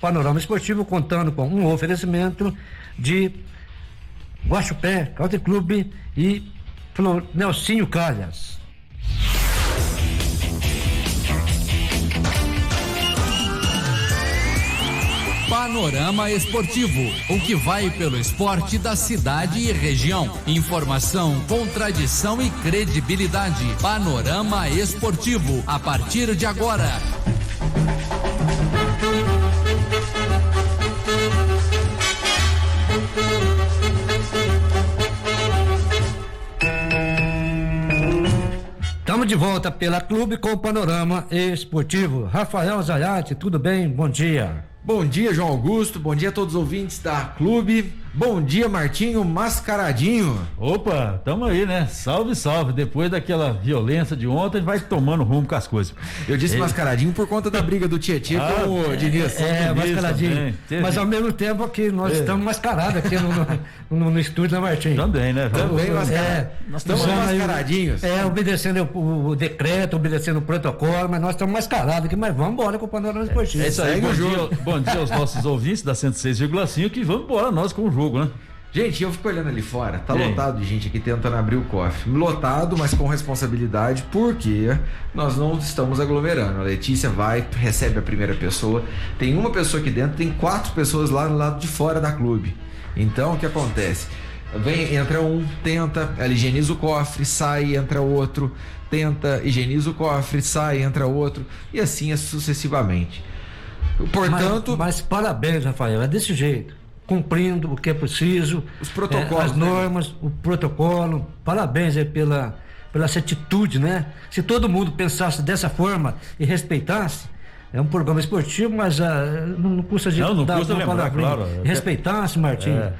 Panorama Esportivo contando com um oferecimento de Guaxupé, Country Club e Nelsinho Calhas. Panorama Esportivo, o que vai pelo esporte da cidade e região. Informação com tradição e credibilidade. Panorama Esportivo, a partir de agora. Estamos de volta pela Clube com o Panorama Esportivo. Rafael Zayati, tudo bem? Bom dia. Bom dia, João Augusto. Bom dia a todos os ouvintes da Clube. Bom dia, Martinho Mascaradinho. Opa, tamo aí, né? Salve, salve. Depois daquela violência de ontem, vai tomando rumo com as coisas. Eu disse Mascaradinho por conta da briga do Tietê com o Diniz. Mascaradinho. Mas ao mesmo tempo aqui, nós estamos mascarados aqui no estúdio da Martinho. Também, né? Também mascarados. Nós estamos mascaradinhos. Obedecendo o decreto, obedecendo o protocolo, mas nós estamos mascarados aqui, mas vamos embora com o Panorama Esportivo. É isso aí, bom dia aos nossos ouvintes da 106,5 que vamos embora nós com o jogo, né? Gente, eu fico olhando ali fora, tá lotado de gente aqui tentando abrir o cofre. Lotado, mas com responsabilidade, porque nós não estamos aglomerando. A Letícia vai, recebe a primeira pessoa, tem uma pessoa aqui dentro, tem 4 pessoas lá no lado de fora da clube. Então, o que acontece? Entra um, tenta, ela higieniza o cofre, sai, entra outro, tenta, higieniza o cofre, sai, entra outro, e assim sucessivamente. Portanto... Mas parabéns, Rafael, é desse jeito. Cumprindo o que é preciso, os protocolos, as normas, o protocolo. Parabéns aí pela essa atitude, né? Se todo mundo pensasse dessa forma e respeitasse, é um programa esportivo, mas não custa de não custa lembrar, claro. Respeitasse, Martinho.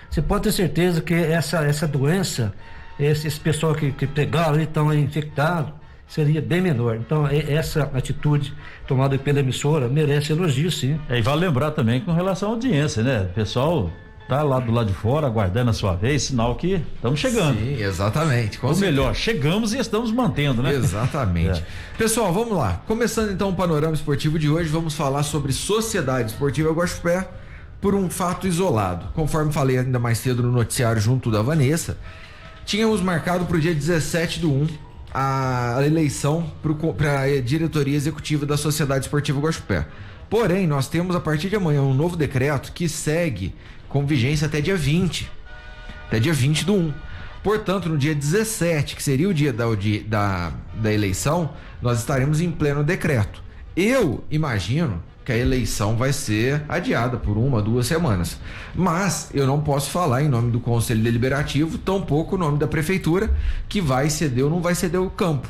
Você pode ter certeza que essa doença, esse pessoal que pegaram e estão infectados, seria bem menor. Então, essa atitude tomada pela emissora merece elogio, sim. E vale lembrar também com relação à audiência, né? O pessoal tá lá do lado de fora, aguardando a sua vez, sinal que estamos chegando. Sim, exatamente. Ou melhor, chegamos e estamos mantendo, né? Exatamente. Pessoal, vamos lá. Começando então o Panorama Esportivo de hoje, vamos falar sobre Sociedade Esportiva Guaxupé por um fato isolado. Conforme falei ainda mais cedo no noticiário junto da Vanessa, tínhamos marcado para o dia 17/1 a eleição para a diretoria executiva da Sociedade Esportiva Guaxupé. Porém, nós temos a partir de amanhã um novo decreto que segue com vigência até dia 20. Até dia 20/1. Portanto, no dia 17, que seria o dia da eleição, nós estaremos em pleno decreto. Eu imagino que a eleição vai ser adiada por 1, 2 semanas. Mas eu não posso falar em nome do Conselho Deliberativo, tampouco o nome da Prefeitura, que vai ceder ou não vai ceder o campo.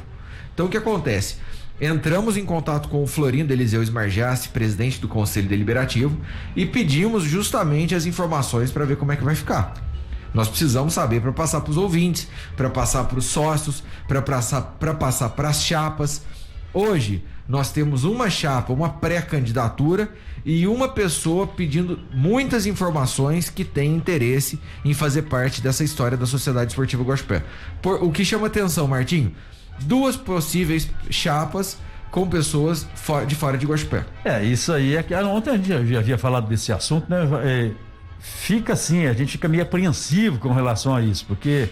Então o que acontece? Entramos em contato com o Florindo Eliseu Smargiassi, presidente do Conselho Deliberativo, e pedimos justamente as informações para ver como é que vai ficar. Nós precisamos saber para passar para os ouvintes, para passar para os sócios, para passar para as chapas. Hoje nós temos uma chapa, uma pré-candidatura e uma pessoa pedindo muitas informações que tem interesse em fazer parte dessa história da Sociedade Esportiva Guaxupé. O que chama atenção, Martinho? 2 possíveis chapas com pessoas de fora de Guaxupé. Isso aí, ontem a gente já havia falado desse assunto, né? Fica assim, a gente fica meio apreensivo com relação a isso, porque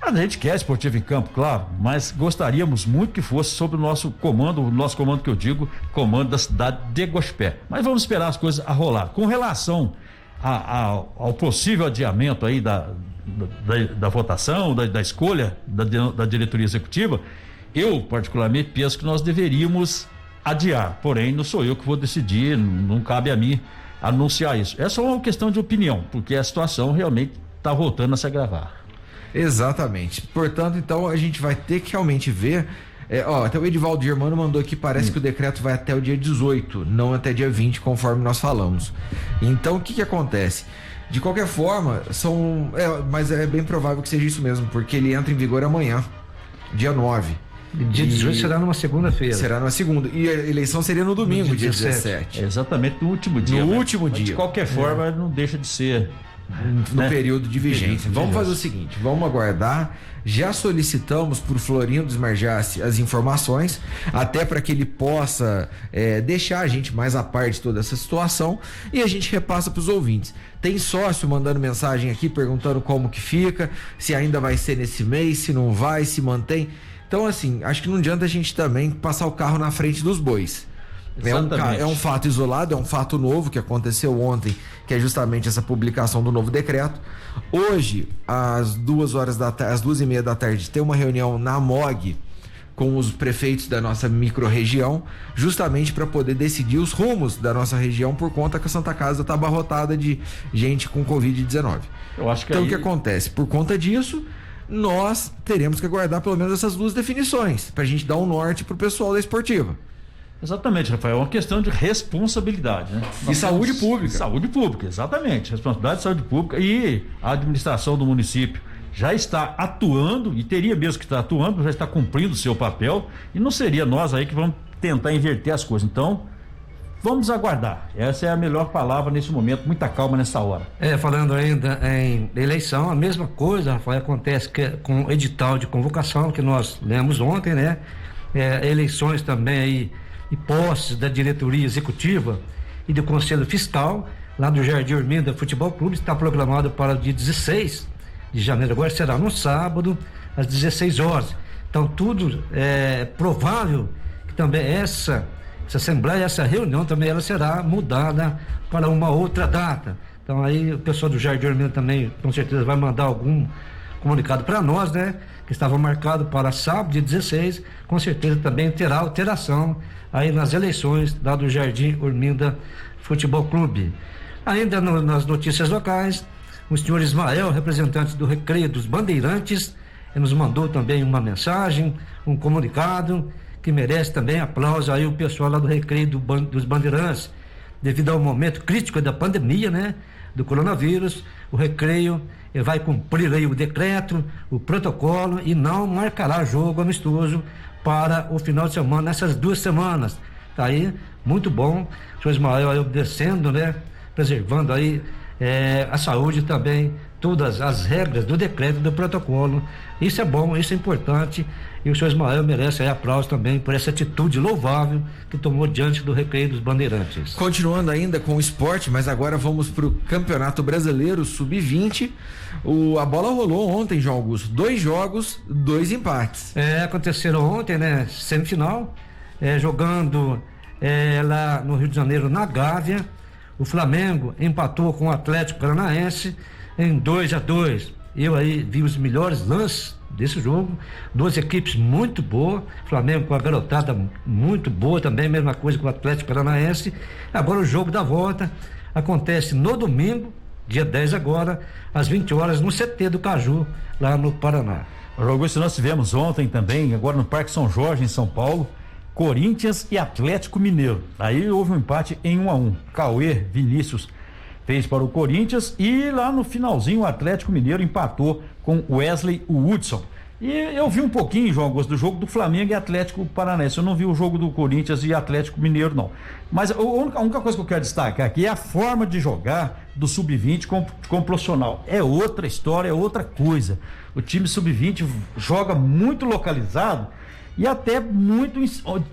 a gente quer esportivo em campo, claro, mas gostaríamos muito que fosse sob o nosso comando que eu digo, comando da cidade de Guaxupé. Mas vamos esperar as coisas a rolar. Com relação ao possível adiamento aí da votação, da escolha da diretoria executiva, eu particularmente penso que nós deveríamos adiar, porém não sou eu que vou decidir, não cabe a mim anunciar isso. É só uma questão de opinião, porque a situação realmente está voltando a se agravar. Exatamente. Portanto, então a gente vai ter que realmente ver. Até o Edivaldo Germano mandou aqui, parece que o decreto vai até o dia 18, não até dia 20, conforme nós falamos. Então, o que acontece? De qualquer forma, mas é bem provável que seja isso mesmo, porque ele entra em vigor amanhã, dia 9. Dia 18 será numa segunda-feira. Será numa segunda. E a eleição seria no domingo, dia 17. Exatamente no último dia. No último dia. De qualquer forma, não deixa de ser no período de vigência. Vamos fazer o seguinte, vamos aguardar. Já solicitamos para o Florindo Smargiassi as informações, até para que ele possa deixar a gente mais a par de toda essa situação, e a gente repassa para os ouvintes. Tem sócio mandando mensagem aqui perguntando como que fica, se ainda vai ser nesse mês, se não vai, se mantém. Então, assim, acho que não adianta a gente também passar o carro na frente dos bois. É um fato isolado, é um fato novo que aconteceu ontem, que é justamente essa publicação do novo decreto. Hoje, às 2h30 da tarde, tem uma reunião na MOG com os prefeitos da nossa micro-região, justamente para poder decidir os rumos da nossa região, por conta que a Santa Casa está abarrotada de gente com Covid-19. Eu acho que então, o que acontece? Por conta disso, nós teremos que aguardar pelo menos essas duas definições, para a gente dar um norte para o pessoal da esportiva. Exatamente, Rafael, é uma questão de responsabilidade, né? E saúde pública. Saúde pública, exatamente, responsabilidade de saúde pública, e a administração do município já está atuando, e teria mesmo que estar atuando, já está cumprindo o seu papel, e não seria nós aí que vamos tentar inverter as coisas. Então, vamos aguardar, essa é a melhor palavra nesse momento, muita calma nessa hora. Falando ainda em eleição, a mesma coisa, Rafael, acontece com o edital de convocação que nós lemos ontem, né? Eleições também aí e posses da diretoria executiva e do conselho fiscal lá do Jardim Urminda Futebol Clube está programado para o dia 16 de janeiro, agora será no sábado às 16 horas. Então tudo é provável que também essa assembleia, essa reunião também ela será mudada para uma outra data. Então aí o pessoal do Jardim Urminda também com certeza vai mandar algum comunicado para nós, né? Que estava marcado para sábado, dia 16, com certeza também terá alteração aí nas eleições lá do Jardim Urminda Futebol Clube. Ainda nas notícias locais, o senhor Ismael, representante do Recreio dos Bandeirantes, nos mandou também uma mensagem, um comunicado que merece também aplauso aí o pessoal lá do Recreio dos Bandeirantes, devido ao momento crítico da pandemia, né? Do coronavírus, o Recreio vai cumprir aí o decreto, o protocolo e não marcará jogo amistoso para o final de semana, nessas 2 semanas. Tá aí, muito bom, o senhor Ismael aí obedecendo, né? Preservando aí a saúde também, todas as regras do decreto, do protocolo. Isso é bom, isso é importante, e o senhor Ismael merece aí aplauso também por essa atitude louvável que tomou diante do Recreio dos Bandeirantes. Continuando ainda com o esporte, mas agora vamos para o Campeonato Brasileiro Sub-20. A bola rolou ontem, João Augusto, 2 jogos, 2 empates. Aconteceram ontem, né? Semifinal, jogando lá no Rio de Janeiro, na Gávea. O Flamengo empatou com o Atlético Paranaense em 2-2. Eu aí vi os melhores lances desse jogo, 2 equipes muito boas, Flamengo com a garotada muito boa também, mesma coisa com o Atlético Paranaense. Agora o jogo da volta acontece no domingo, dia 10 agora, às 20 horas, no CT do Caju, lá no Paraná. O jogo esse nós tivemos ontem também, agora no Parque São Jorge, em São Paulo, Corinthians e Atlético Mineiro. Aí houve um empate em 1-1. Cauê Vinícius fez para o Corinthians e lá no finalzinho o Atlético Mineiro empatou com Wesley Woodson. E eu vi um pouquinho, João Augusto, do jogo do Flamengo e Atlético Paranaense. Eu não vi o jogo do Corinthians e Atlético Mineiro, não. Mas a única coisa que eu quero destacar aqui é a forma de jogar do Sub-20 com o profissional. É outra história, é outra coisa. O time Sub-20 joga muito localizado e até muito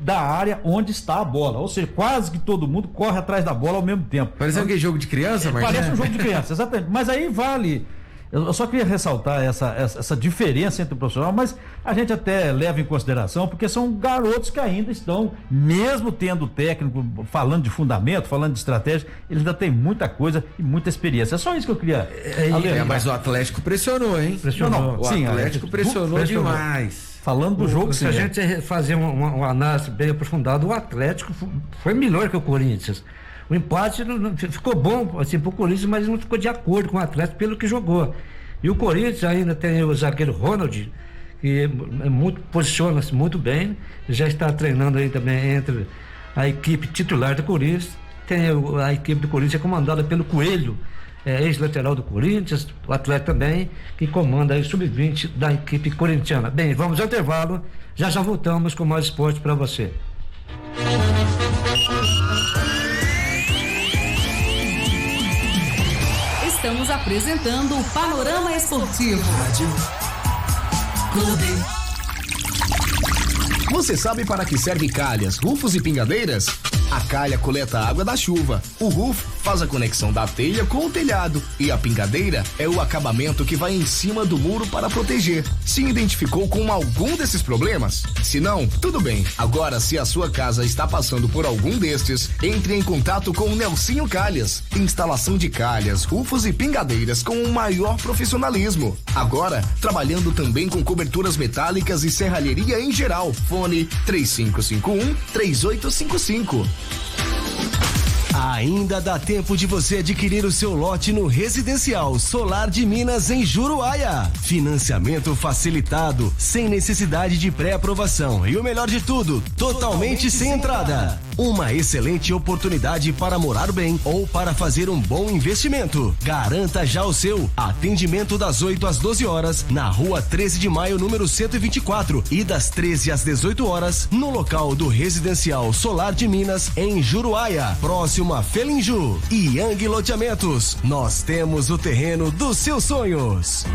da área onde está a bola. Ou seja, quase que todo mundo corre atrás da bola ao mesmo tempo. Parece aquele jogo de criança, Marcos? Parece um jogo de criança, exatamente. Mas aí vale... Eu só queria ressaltar essa diferença entre o profissional, mas a gente até leva em consideração, porque são garotos que ainda estão, mesmo tendo técnico, falando de fundamento, falando de estratégia, eles ainda têm muita coisa e muita experiência. É só isso que eu queria... mas o Atlético pressionou, hein? Pressionou. O Atlético pressionou demais. Falando do jogo, se a gente fazer uma análise bem aprofundada, o Atlético foi melhor que o Corinthians. O empate ficou bom assim, para o Corinthians, mas não ficou de acordo com o Atlético pelo que jogou. E o Corinthians ainda tem o zagueiro Ronald, que posiciona-se muito bem, já está treinando aí também entre a equipe titular do Corinthians. Tem a equipe do Corinthians comandada pelo Coelho, ex-lateral do Corinthians, o atleta também, que comanda aí o sub-20 da equipe corintiana. Bem, vamos ao intervalo, já voltamos com mais esporte para você. Estamos Estamos apresentando o Panorama Esportivo. Rádio Clube. Você sabe para que serve calhas, rufos e pingadeiras? A calha coleta a água da chuva, o rufo faz a conexão da telha com o telhado e a pingadeira é o acabamento que vai em cima do muro para proteger. Se identificou com algum desses problemas? Se não, tudo bem. Agora, se a sua casa está passando por algum destes, entre em contato com o Nelsinho Calhas. Instalação de calhas, rufos e pingadeiras com o maior profissionalismo. Agora, trabalhando também com coberturas metálicas e serralheria em geral. Fone 3551-3855. Ainda dá tempo de você adquirir o seu lote no Residencial Solar de Minas, em Juruáia. Financiamento facilitado, sem necessidade de pré-aprovação e o melhor de tudo, totalmente sem entrada. Uma excelente oportunidade para morar bem ou para fazer um bom investimento. Garanta já o seu. Atendimento das 8 às 12 horas na Rua 13 de Maio, número 124, e das 13 às 18 horas no local do Residencial Solar de Minas, em Juruáia, próximo a Felinju. E Yang Loteamentos, nós temos o terreno dos seus sonhos.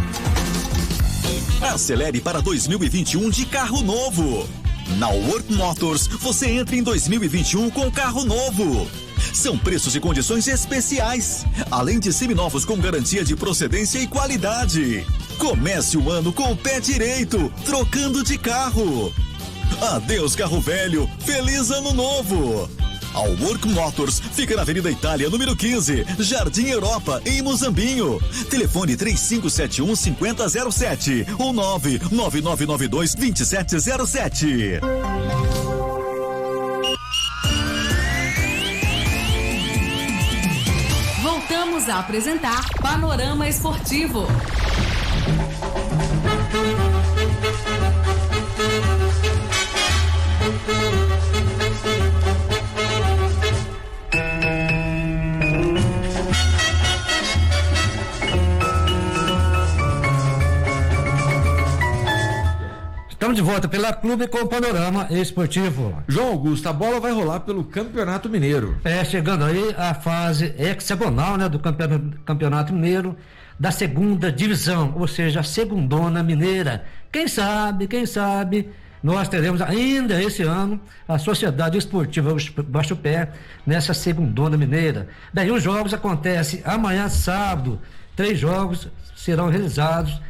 Acelere para 2021 de carro novo. Na Work Motors, você entra em 2021 com carro novo. São preços e condições especiais, além de seminovos com garantia de procedência e qualidade. Comece o ano com o pé direito, trocando de carro. Adeus carro velho, feliz ano novo. A Work Motors fica na Avenida Itália, número 15, Jardim Europa, em Muzambinho. Telefone 3571-5007 ou 99992-2707. Voltamos a apresentar Panorama Esportivo. Estamos de volta pela Clube com o Panorama Esportivo. João Augusto, a bola vai rolar pelo Campeonato Mineiro. Chegando aí a fase hexagonal, né, do Campeonato Mineiro, da segunda divisão, ou seja, a segundona mineira. Quem sabe, nós teremos ainda esse ano a Sociedade Esportiva Baixo Pé nessa segundona mineira. Daí os jogos acontecem amanhã, sábado. 3 jogos serão realizados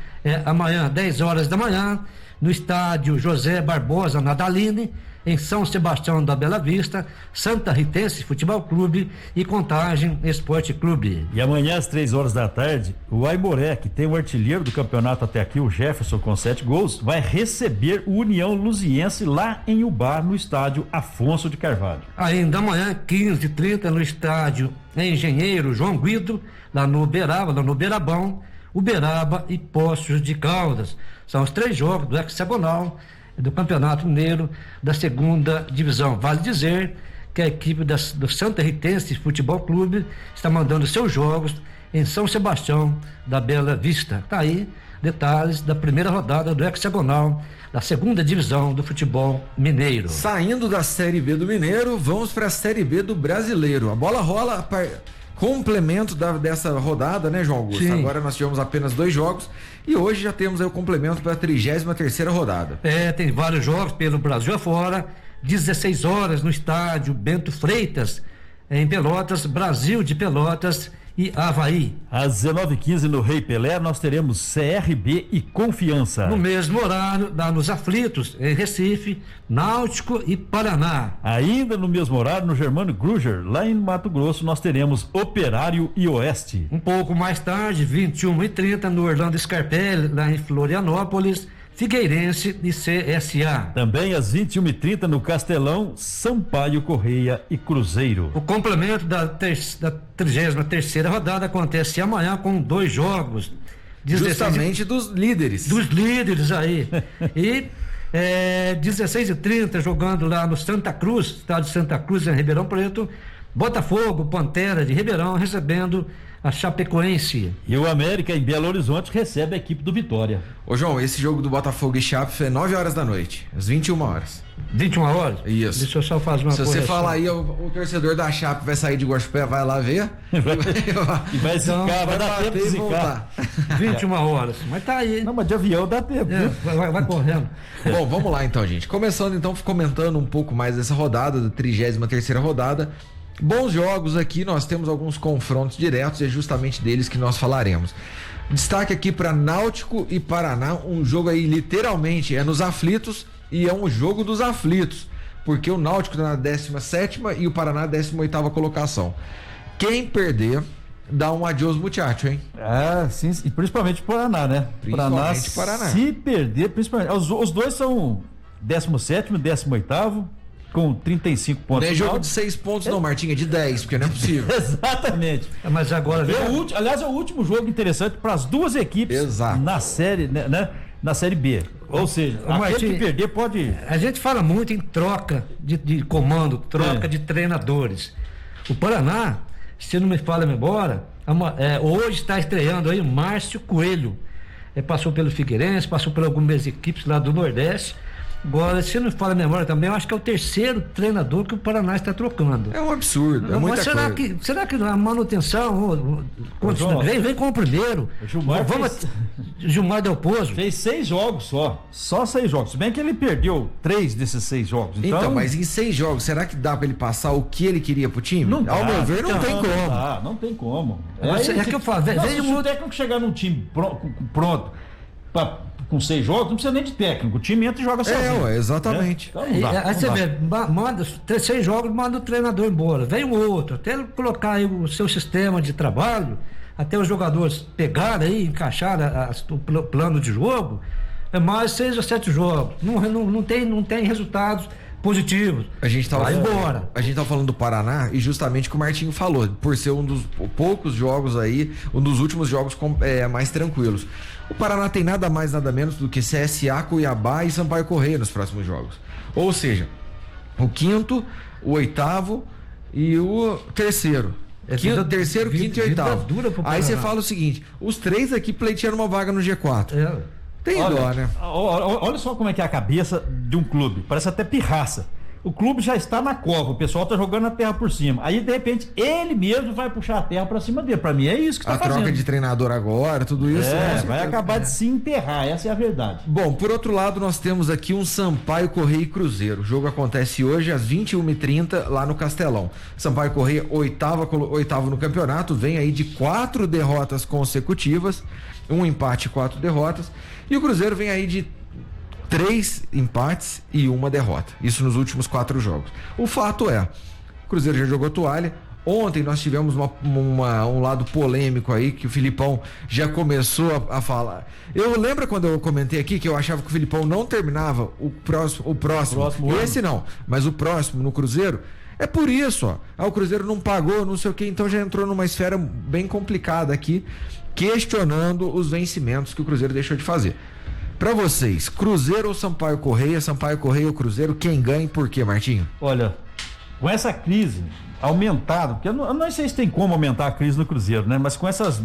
amanhã, 10 horas da manhã, no estádio José Barbosa Nadaline, em São Sebastião da Bela Vista, Santa Ritense Futebol Clube e Contagem Esporte Clube. E amanhã às 3 horas da tarde, o Aimoré, que tem o artilheiro do campeonato até aqui, o Jefferson, com 7 gols, vai receber o União Luziense lá em Ubá, no estádio Afonso de Carvalho. Ainda amanhã, 15h30, no estádio Engenheiro João Guido, lá no Beirabão, Uberaba e Poços de Caldas. São os 3 jogos do hexagonal do Campeonato Mineiro da segunda divisão. Vale dizer que a equipe do Santa Ritense Futebol Clube está mandando seus jogos em São Sebastião da Bela Vista. Tá aí detalhes da primeira rodada do hexagonal da segunda divisão do futebol mineiro. Saindo da Série B do Mineiro, vamos para a Série B do Brasileiro. A bola rola complemento dessa rodada, né, João Augusto? Sim. Agora nós tivemos apenas 2 jogos e hoje já temos aí o complemento para a 33ª rodada. Tem vários jogos pelo Brasil afora. 16 horas no estádio Bento Freitas, em Pelotas, Brasil de Pelotas e Avaí. Às 19h15 no Rei Pelé nós teremos CRB e Confiança. No mesmo horário, lá nos Aflitos, em Recife, Náutico e Paraná. Ainda no mesmo horário, no Germano Gruger, lá em Mato Grosso, nós teremos Operário e Oeste. Um pouco mais tarde, 21h30, no Orlando Scarpelli, lá em Florianópolis, Figueirense e CSA. Também às 21h30 no Castelão, Sampaio Correia e Cruzeiro. O complemento da 33ª rodada acontece amanhã com 2 jogos. Justamente dos líderes. Dos líderes aí. E 16h30 jogando lá no Santa Cruz, estádio Santa Cruz em Ribeirão Preto, Botafogo, Pantera de Ribeirão recebendo a Chapecoense. E o América em Belo Horizonte recebe a equipe do Vitória. Ô João, esse jogo do Botafogo e Chape é 9 horas da noite, às 21 horas. 21 horas? Isso. Deixa eu só fazer uma coisa. Se você falar aí, o torcedor da Chape vai sair de Guaxupé, vai lá ver. E vai zicar, vai dar tempo de zicar. 21 horas. Mas tá aí. Não, mas de avião dá tempo. Vai correndo. Bom, vamos lá então, gente. Começando então, comentando um pouco mais dessa rodada, da 33ª rodada. Bons jogos aqui, nós temos alguns confrontos diretos e é justamente deles que nós falaremos. Destaque aqui para Náutico e Paraná, um jogo aí literalmente é nos aflitos e é um jogo dos aflitos, porque o Náutico tá na 17ª e o Paraná 18ª colocação. Quem perder dá um adiós muchacho, hein? Sim, e principalmente o Paraná, né? Principalmente Paraná. Se perder, principalmente, os dois são 17º e 18º, com 35 pontos. Não é jogo de 6 pontos não, Martinha, de 10, porque não é possível. Exatamente. Mas agora... Aliás, é o último jogo interessante para as duas equipes. Exato. Na série, né? Na série B. Ou seja, aquele que perder pode... A gente fala muito em troca de comando, troca de treinadores. O Paraná, se não me falha a memória, hoje está estreando aí o Márcio Coelho. Passou pelo Figueirense, passou por algumas equipes lá do Nordeste. Agora, se não me falha a memória também, eu acho que é o terceiro treinador que o Paraná está trocando. É um absurdo, é muita coisa. Será que a manutenção vem com o primeiro? Gilmar Del Pozo fez 6 jogos só 6 jogos, se bem que ele perdeu 3 desses 6 jogos. Então, mas em 6 jogos, será que dá para ele passar o que ele queria pro time? Não Ao meu ver, não tem como. Não tem como. Que eu falo, se o técnico chegar num time pronto com 6 jogos, não precisa nem de técnico. O time entra e joga sozinho. Exatamente. Então, aí você vê, manda 6 jogos, manda o treinador embora. Vem o outro, até ele colocar aí o seu sistema de trabalho, até os jogadores pegarem aí, encaixar o plano de jogo, é mais 6 ou 7 jogos. Não tem resultados positivos. A gente tava embora. A gente tá falando do Paraná e justamente o que o Martinho falou, por ser um dos poucos jogos aí, um dos últimos jogos mais tranquilos. O Paraná tem nada mais, nada menos do que CSA, Cuiabá e Sampaio Corrêa nos próximos jogos. Ou seja, o 5º, o 8º e o 3º. Terceiro, 5º e 8º. Aí você fala o seguinte: os 3 aqui pleiteando uma vaga no G4. Tem dó, né? Olha só como é que é a cabeça de um clube. Parece até pirraça. O clube já está na cova, o pessoal está jogando a terra por cima. Aí, de repente, ele mesmo vai puxar a terra para cima dele. Para mim é isso que está fazendo. A troca de treinador agora, tudo isso. Vai acabar de se enterrar, essa é a verdade. Bom, por outro lado, nós temos aqui um Sampaio Corrêa e Cruzeiro. O jogo acontece hoje às 21h30 lá no Castelão. Sampaio Corrêa, oitavo no campeonato, vem aí de 4 derrotas consecutivas, 1 empate e 4 derrotas. E o Cruzeiro vem aí de 3 empates e 1 derrota. Isso nos últimos 4 jogos. O fato é, o Cruzeiro já jogou toalha. Ontem nós tivemos um lado polêmico aí, que o Filipão já começou a falar. Eu lembro quando eu comentei aqui que eu achava que o Filipão não terminava o próximo esse não, mas o próximo no Cruzeiro. É por isso, o Cruzeiro não pagou, não sei o que, então já entrou numa esfera bem complicada aqui, questionando os vencimentos que o Cruzeiro deixou de fazer. Pra vocês, Cruzeiro ou Sampaio Corrêa ou Cruzeiro, quem ganha e por quê, Martinho? Olha, com essa crise aumentada, porque eu não sei se tem como aumentar a crise no Cruzeiro, né? Mas com essas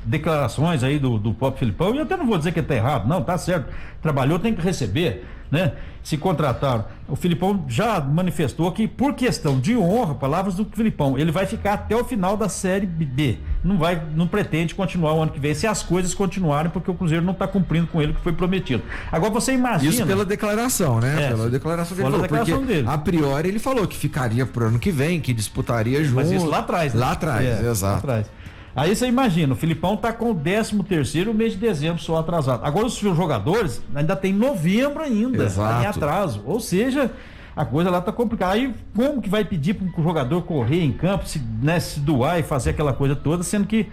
declarações aí do próprio Filipão, e eu até não vou dizer que tá errado, não, tá certo, trabalhou, tem que receber, né? Se contrataram. O Filipão já manifestou que, por questão de honra, palavras do Filipão, ele vai ficar até o final da Série B. Não pretende continuar o ano que vem, se as coisas continuarem, porque o Cruzeiro não está cumprindo com ele o que foi prometido. Agora você imagina... Isso pela declaração, né? Pela declaração que ele falou, porque dele. A priori ele falou que ficaria pro ano que vem, que disputaria junto. Mas isso lá atrás, né? Lá atrás, exato. Lá atrás. Aí você imagina, o Filipão tá com o 13º mês de dezembro só atrasado. Agora os jogadores ainda tem novembro ainda, em atraso. Ou seja, a coisa lá tá complicada. Aí como que vai pedir para o jogador correr em campo, se doar e fazer aquela coisa toda, sendo que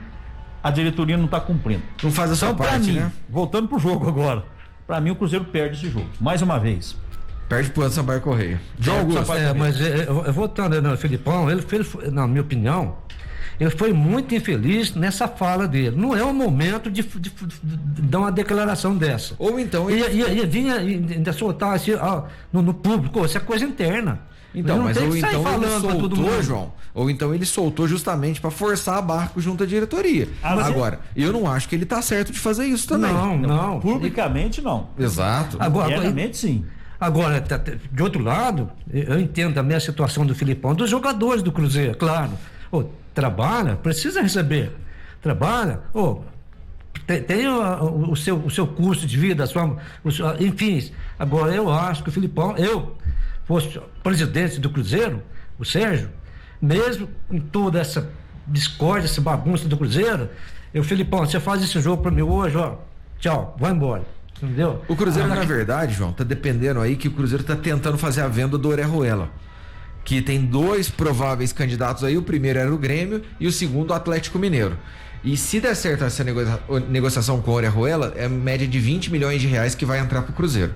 a diretoria não tá cumprindo. Não faz a sua parte, né? Voltando pro jogo agora. Para mim o Cruzeiro perde esse jogo, mais uma vez. Perde pro Sampaio Corrêa. João Augusto. Mas voltando no Filipão, ele fez, na minha opinião, ele foi muito infeliz nessa fala dele. Não é o momento de dar uma declaração dessa. Ou então... E vinha ainda soltar assim, no público, isso é coisa interna. Então, mas ou então ele soltou, João. Ou então ele soltou justamente para forçar a barra junto à diretoria. Agora, eu não acho que ele tá certo de fazer isso também. Não. Publicamente não. Exato. Internamente sim. Agora, de outro lado, eu entendo também a situação do Filipão, dos jogadores do Cruzeiro, claro. Trabalha, precisa receber. Trabalha, tem o seu custo de vida, enfim. Agora, eu acho que o Filipão, fosse presidente do Cruzeiro, o Sérgio, mesmo com toda essa discórdia, essa bagunça do Cruzeiro, Filipão, você faz esse jogo para mim hoje, tchau, vai embora. Entendeu? O Cruzeiro, na verdade, João, tá dependendo aí que o Cruzeiro tá tentando fazer a venda do Orejuela, que tem 2 prováveis candidatos aí, o primeiro era o Grêmio e o segundo o Atlético Mineiro. E se der certo essa negociação com o Orejuela, é média de 20 milhões de reais que vai entrar pro Cruzeiro.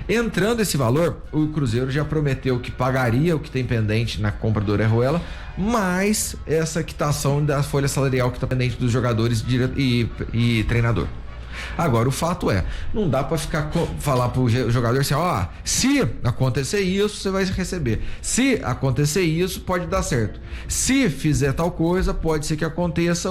Entrando esse valor, o Cruzeiro já prometeu que pagaria o que tem pendente na compra do Orejuela, mais essa quitação da folha salarial que tá pendente dos jogadores e treinador. Agora, o fato é, não dá pra falar pro jogador assim, se acontecer isso, você vai receber. Se acontecer isso, pode dar certo. Se fizer tal coisa, pode ser que aconteça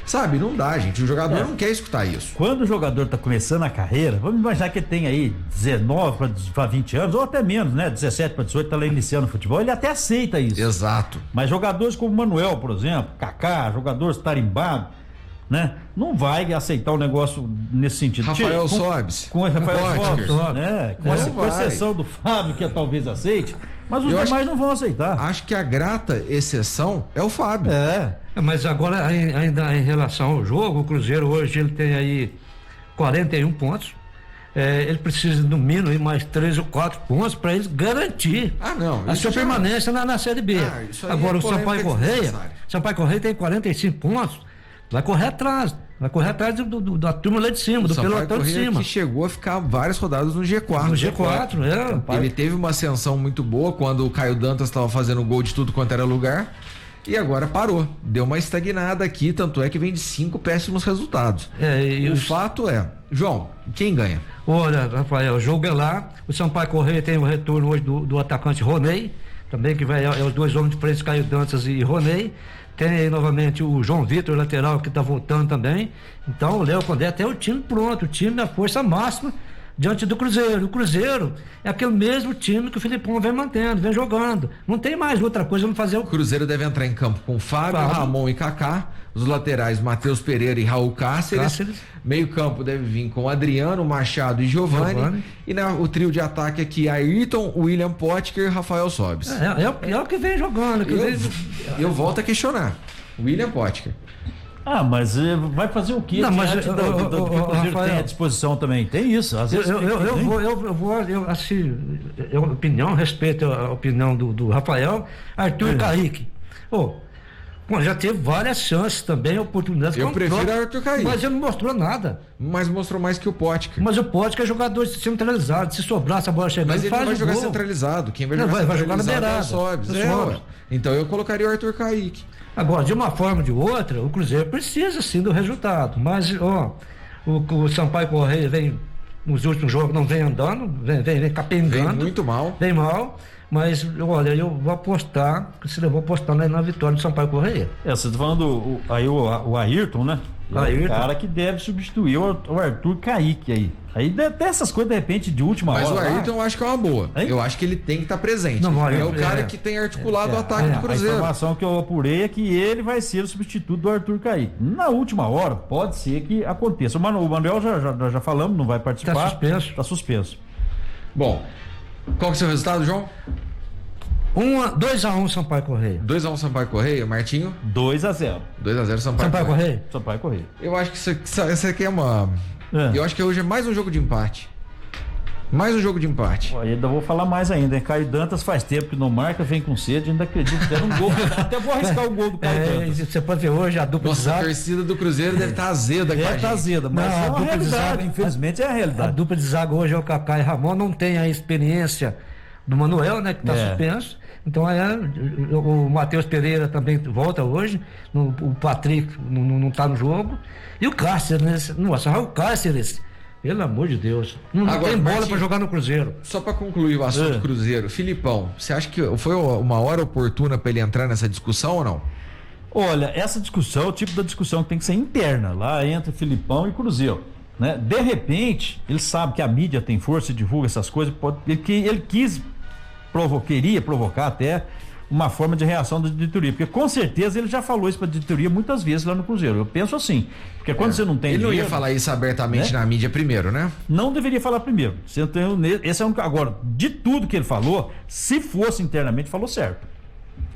sabe, não dá, gente. O jogador não quer escutar isso. Quando o jogador tá começando a carreira, vamos imaginar que ele tem aí 19 para 20 anos, ou até menos, né? 17 para 18, tá lá iniciando o futebol, ele até aceita isso. Exato. Mas jogadores como o Manuel, por exemplo, Kaká, jogadores tarimbados, né? Não vai aceitar o negócio nesse sentido. Rafael Sobis. Com exceção do Fábio, que talvez aceite, mas os demais não vão aceitar. Acho que a grata exceção é o Fábio. Mas agora, ainda em relação ao jogo, o Cruzeiro hoje ele tem aí 41 pontos. Ele precisa no mínimo mais 3 ou 4 pontos para eles garantir a sua permanência na Série B. Agora o Sampaio Correia tem 45 pontos. Vai correr atrás da turma lá de cima, do pelotão de cima. Que chegou a ficar várias rodadas no G4. No G4, Ele teve uma ascensão muito boa quando o Caio Dantas estava fazendo gol de tudo quanto era lugar. E agora parou. Deu uma estagnada aqui, tanto é que vem de 5 péssimos resultados. O fato é, João, quem ganha? Olha, Rafael, o jogo é lá. O Sampaio Correia tem o retorno hoje do atacante Ronei, também que vai os 2 homens de frente, Caio Dantas e Ronei. Tem aí novamente o João Vitor, lateral, que está voltando também. Então o Léo Condé tem o time pronto, o time na força máxima diante do Cruzeiro. O Cruzeiro é aquele mesmo time que o Filipão vem mantendo, vem jogando. Não tem mais outra coisa não fazer. O Cruzeiro deve entrar em campo com Fábio, Ramon e Kaká. Os laterais, Matheus Pereira e Raul Cáceres. Meio campo deve vir com Adriano, Machado e Giovani. E o trio de ataque aqui, Ayrton, William Potker e Rafael Sobis. É o que vem jogando. Eu volto a questionar. William Potker. Mas vai fazer o quê? Não, mas o Cruzeiro tem à disposição também. Tem isso. Às vezes opinião, respeito a opinião do Rafael, Arthur Kaique. Já teve várias chances também, oportunidades. Eu prefiro Arthur Kaique. Mas ele não mostrou nada. Mas mostrou mais que o Potker. Mas o Potker é jogador centralizado. Se sobrar, se a bola chegar, mas ele não vai jogar centralizado. Quem vai jogar na beirada. É o Sobis. Então eu colocaria o Arthur Kaique. Agora, de uma forma ou de outra, o Cruzeiro precisa sim do resultado. Mas, o Sampaio Correia vem, nos últimos jogos, não vem andando, vem capengando. Vem muito mal. Vem mal. Mas, olha, eu vou apostar na vitória do Sampaio Correia. Você está falando o Ayrton, né? É o cara que deve substituir o Arthur Kaique aí. Aí tem essas coisas, de repente, de última hora. Mas o Ayrton eu acho que é uma boa. Hein? Eu acho que ele tem que estar presente. É o cara que tem articulado o ataque do Cruzeiro. A informação que eu apurei é que ele vai ser o substituto do Arthur Kaique. Na última hora, pode ser que aconteça. O Manuel já falamos, não vai participar. Tá suspenso. Bom, qual que é o seu resultado, João? 2-1 Sampaio Correia. 2-1 Sampaio Correia, Martinho? 2-0. 2-0 Sampaio Correia. Sampaio Correia. Eu acho que isso aqui é uma... Eu acho que hoje é mais um jogo de empate. Mais um jogo de empate. Ainda vou falar mais ainda, hein? Caio Dantas faz tempo que não marca, vem com sede, ainda acredito que der um gol. Até vou arriscar o gol do Caio Dantas. Você pode ver hoje a dupla de zaga. A torcida do Cruzeiro deve estar azeda. Deve estar azeda, mas a dupla de zaga, infelizmente, é a realidade. A dupla de zaga hoje é o Kaká e Ramon, não tem a experiência do Manuel, né? Que está suspenso. Então o Matheus Pereira também volta hoje, o Patrick não está no jogo. E o Cáceres, né? Nossa, o Cáceres Pelo amor de Deus. Não Agora, tem bola Martim, para jogar no Cruzeiro. Só para concluir o assunto Cruzeiro, Filipão, você acha que foi uma hora oportuna para ele entrar nessa discussão ou não? Olha, essa discussão é o tipo da discussão que tem que ser interna, lá entre Filipão e Cruzeiro, né? De repente, ele sabe que a mídia tem força e divulga essas coisas, ele queria provocar até uma forma de reação da diretoria, porque com certeza ele já falou isso para a diretoria muitas vezes lá no Cruzeiro. Eu penso assim, porque quando você não tem ele não ia falar isso abertamente, né, na mídia primeiro, né? Não deveria falar primeiro. Esse é agora, de tudo que ele falou, se fosse internamente, falou certo.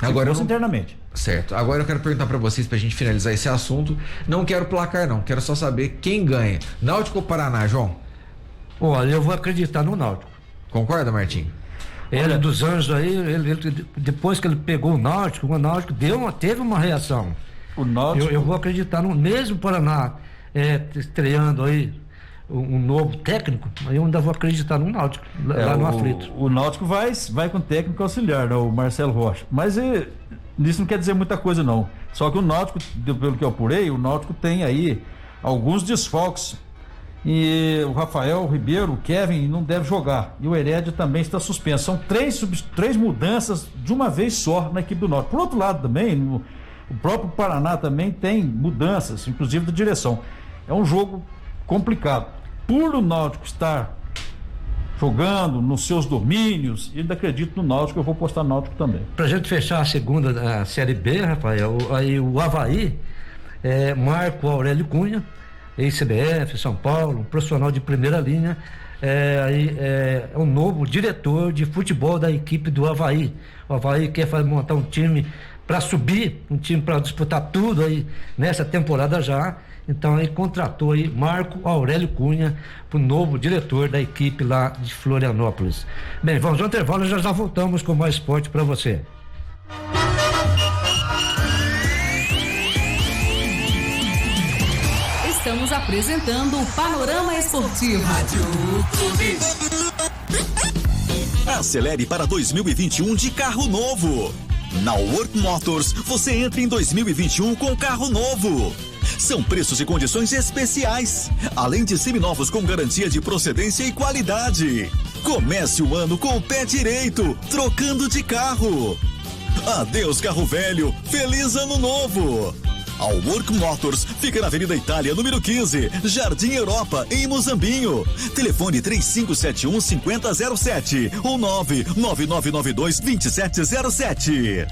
Agora fosse internamente. Certo. Agora eu quero perguntar para vocês, pra gente finalizar esse assunto. Não quero placar não, quero só saber quem ganha. Náutico ou Paraná, João? Olha, eu vou acreditar no Náutico. Concorda, Martim? Ele dos Anjos aí, depois que ele pegou o Náutico teve uma reação. O Náutico... Eu vou acreditar no mesmo Paraná estreando aí um novo técnico, eu ainda vou acreditar no Náutico, lá no Aflito. O Náutico vai com o técnico auxiliar, né, o Marcelo Rocha. Mas isso não quer dizer muita coisa não. Só que o Náutico, pelo que eu apurei, o Náutico tem aí alguns desfalques. E o Rafael, o Ribeiro, o Kevin não deve jogar. E o Herédia também está suspenso. São três mudanças de uma vez só na equipe do Náutico. Por outro lado também, o próprio Paraná também tem mudanças, inclusive da direção. É um jogo complicado. Por o Náutico estar jogando nos seus domínios, eu ainda acredito no Náutico, eu vou postar no Náutico também. Pra gente fechar a Série B, Rafael, aí o Avaí, Marco Aurélio Cunha, ex-CBF, São Paulo, um profissional de primeira linha, é um novo diretor de futebol da equipe do Avaí. O Avaí quer montar um time para subir, um time para disputar tudo aí nessa temporada já. Então aí contratou aí Marco Aurélio Cunha para o novo diretor da equipe lá de Florianópolis. Bem, vamos ao intervalo e já voltamos com mais esporte para você. Estamos apresentando o Panorama Esportivo. Acelere para 2021 de carro novo. Na Work Motors, você entra em 2021 com carro novo. São preços e condições especiais, além de seminovos com garantia de procedência e qualidade. Comece o ano com o pé direito, trocando de carro. Adeus carro velho, feliz ano novo. A Work Motors fica na Avenida Itália, número 15, Jardim Europa, em Muzambinho. Telefone 3571-5007 ou 99992-2707.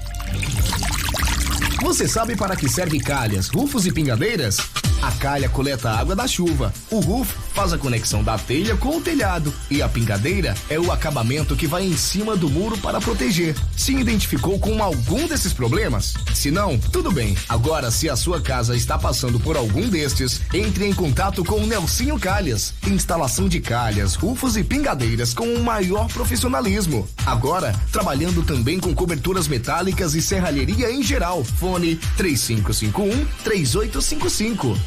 Você sabe para que serve calhas, rufos e pingadeiras? A calha coleta a água da chuva, o roof faz a conexão da telha com o telhado e a pingadeira é o acabamento que vai em cima do muro para proteger. Se identificou com algum desses problemas? Se não, tudo bem. Agora, se a sua casa está passando por algum destes, entre em contato com o Nelsinho Calhas. Instalação de calhas, rufos e pingadeiras com o maior profissionalismo. Agora, trabalhando também com coberturas metálicas e serralheria em geral. Fone 3551-3855.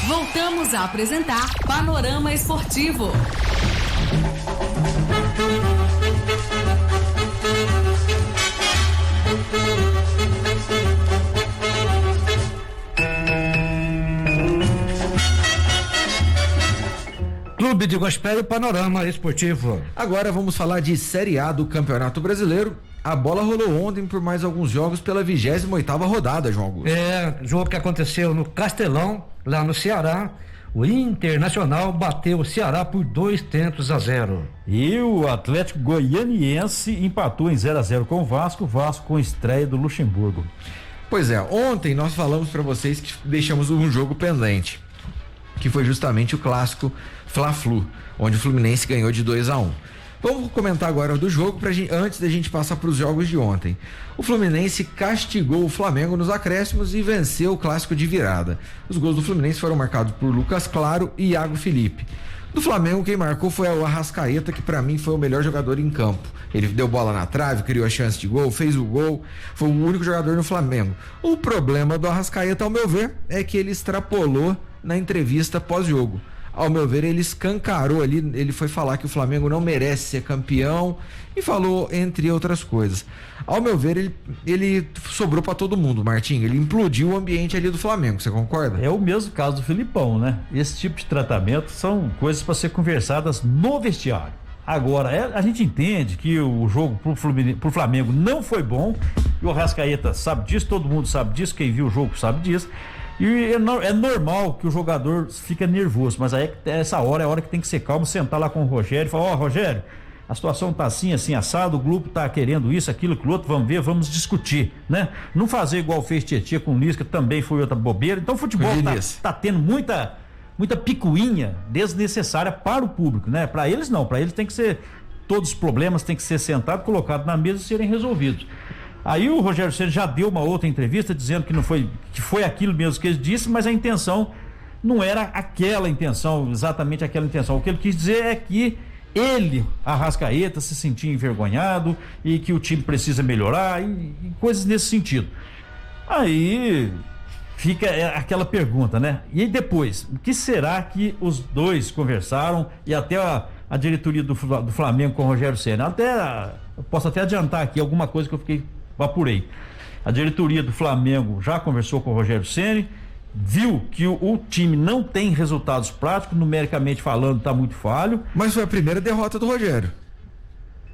Voltamos a apresentar Panorama Esportivo. Clube de Gospel e Panorama Esportivo. Agora vamos falar de Série A do Campeonato Brasileiro. A bola rolou ontem por mais alguns jogos pela 28ª rodada, João Augusto. Jogo que aconteceu no Castelão, lá no Ceará. O Internacional bateu o Ceará por 2-0. E o Atlético Goianiense empatou em 0-0 com o Vasco com estreia do Luxemburgo. Pois é, ontem nós falamos para vocês que deixamos um jogo pendente, que foi justamente o clássico Fla-Flu, onde o Fluminense ganhou de 2-1. Vamos comentar agora do jogo antes da gente passar para os jogos de ontem. O Fluminense castigou o Flamengo nos acréscimos e venceu o clássico de virada. Os gols do Fluminense foram marcados por Lucas Claro e Iago Felipe. Do Flamengo, quem marcou foi o Arrascaeta, que para mim foi o melhor jogador em campo. Ele deu bola na trave, criou a chance de gol, fez o gol, foi o único jogador no Flamengo. O problema do Arrascaeta, ao meu ver, é que ele extrapolou na entrevista pós-jogo. ao meu ver, ele escancarou ali, ele foi falar que o Flamengo não merece ser campeão e falou entre outras coisas. Ao meu ver, ele sobrou para todo mundo, Martim, ele implodiu o ambiente ali do Flamengo, você concorda? É o mesmo caso do Filipão, né? Esse tipo de tratamento são coisas para ser conversadas no vestiário. Agora, a gente entende que o jogo pro Flamengo não foi bom, e o Arrascaeta sabe disso, todo mundo sabe disso, quem viu o jogo sabe disso. E é normal que o jogador fica nervoso, mas aí essa hora é a hora que tem que ser calmo, sentar lá com o Rogério e falar: Rogério, a situação tá assim, assado, o grupo tá querendo isso, aquilo, aquilo outro, vamos ver, vamos discutir, né? Não fazer igual fez Tietê com o Lisca, também foi outra bobeira. Então o futebol tá tendo muita picuinha desnecessária para o público, né? Para eles não, para eles tem que ser, todos os problemas tem que ser sentados, colocados na mesa e serem resolvidos. Aí o Rogério Ceni já deu uma outra entrevista dizendo que foi aquilo mesmo que ele disse, mas a intenção não era aquela intenção, exatamente aquela intenção. O que ele quis dizer é que ele, Arrascaeta, se sentia envergonhado e que o time precisa melhorar e coisas nesse sentido. Aí fica aquela pergunta, né? E depois, o que será que os dois conversaram e até a diretoria do Flamengo com o Rogério Ceni? Eu posso até adiantar aqui alguma coisa que eu apurei. A diretoria do Flamengo já conversou com o Rogério Ceni, viu que o time não tem resultados práticos, numericamente falando, está muito falho. Mas foi a primeira derrota do Rogério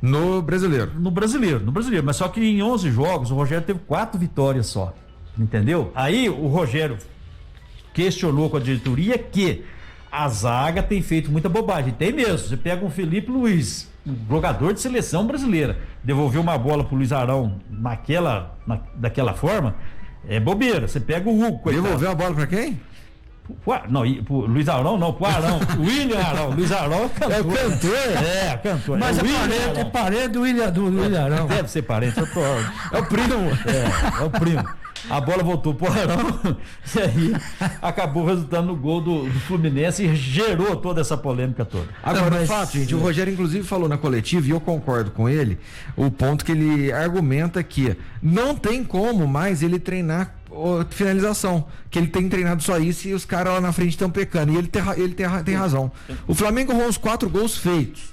no Brasileiro. No Brasileiro, mas só que em 11 jogos o Rogério teve 4 vitórias só, entendeu? Aí o Rogério questionou com a diretoria que a zaga tem feito muita bobagem. Tem mesmo. Você pega um Felipe Luiz, um jogador de seleção brasileira, devolver uma bola pro Luiz Arão daquela forma, é bobeira. Você pega o Hugo, coitado. Devolveu a bola pra quem? Não, pro Luiz Arão não, pro Arão. William Arão. Luiz Arão é o cantor. Cantor. Mas é parente do William Arão. Deve ser parente. É o primo. É o primo. A bola voltou pro Arão e aí acabou resultando no gol do Fluminense e gerou toda essa polêmica toda. Agora, de fato, gente, o Rogério inclusive falou na coletiva, e eu concordo com ele, o ponto que ele argumenta que não tem como mais ele treinar finalização, que ele tem treinado só isso e os caras lá na frente estão pecando, e ele tem razão. O Flamengo errou uns 4 gols feitos.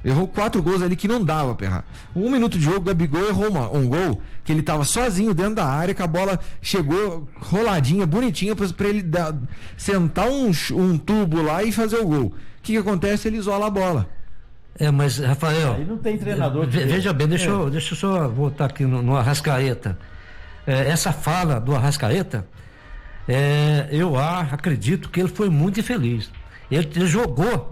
Errou 4 gols ali que não dava pra errar. 1 minuto de jogo, o Gabigol errou um gol que ele tava sozinho dentro da área, que a bola chegou roladinha, bonitinha, pra ele sentar um tubo lá e fazer o gol. O que acontece? Ele isola a bola. Mas, Rafael... Aí não tem treinador. Veja bem, deixa eu só voltar aqui no Arrascaeta. Essa fala do Arrascaeta, eu acredito que ele foi muito infeliz. Ele jogou,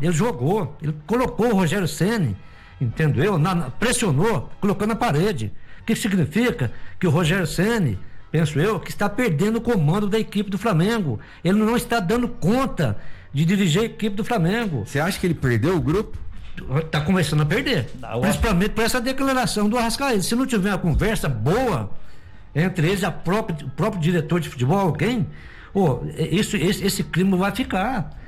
ele colocou o Rogério Ceni, entendeu? Pressionou, colocou na parede. O que significa? Que o Rogério Ceni, penso eu, que está perdendo o comando da equipe do Flamengo. Ele não está dando conta de dirigir a equipe do Flamengo. Você acha que ele perdeu o grupo? Está começando a perder. Principalmente por essa declaração do Arrascaeta. Se não tiver uma conversa boa entre eles, o próprio diretor de futebol, alguém, esse clima vai ficar.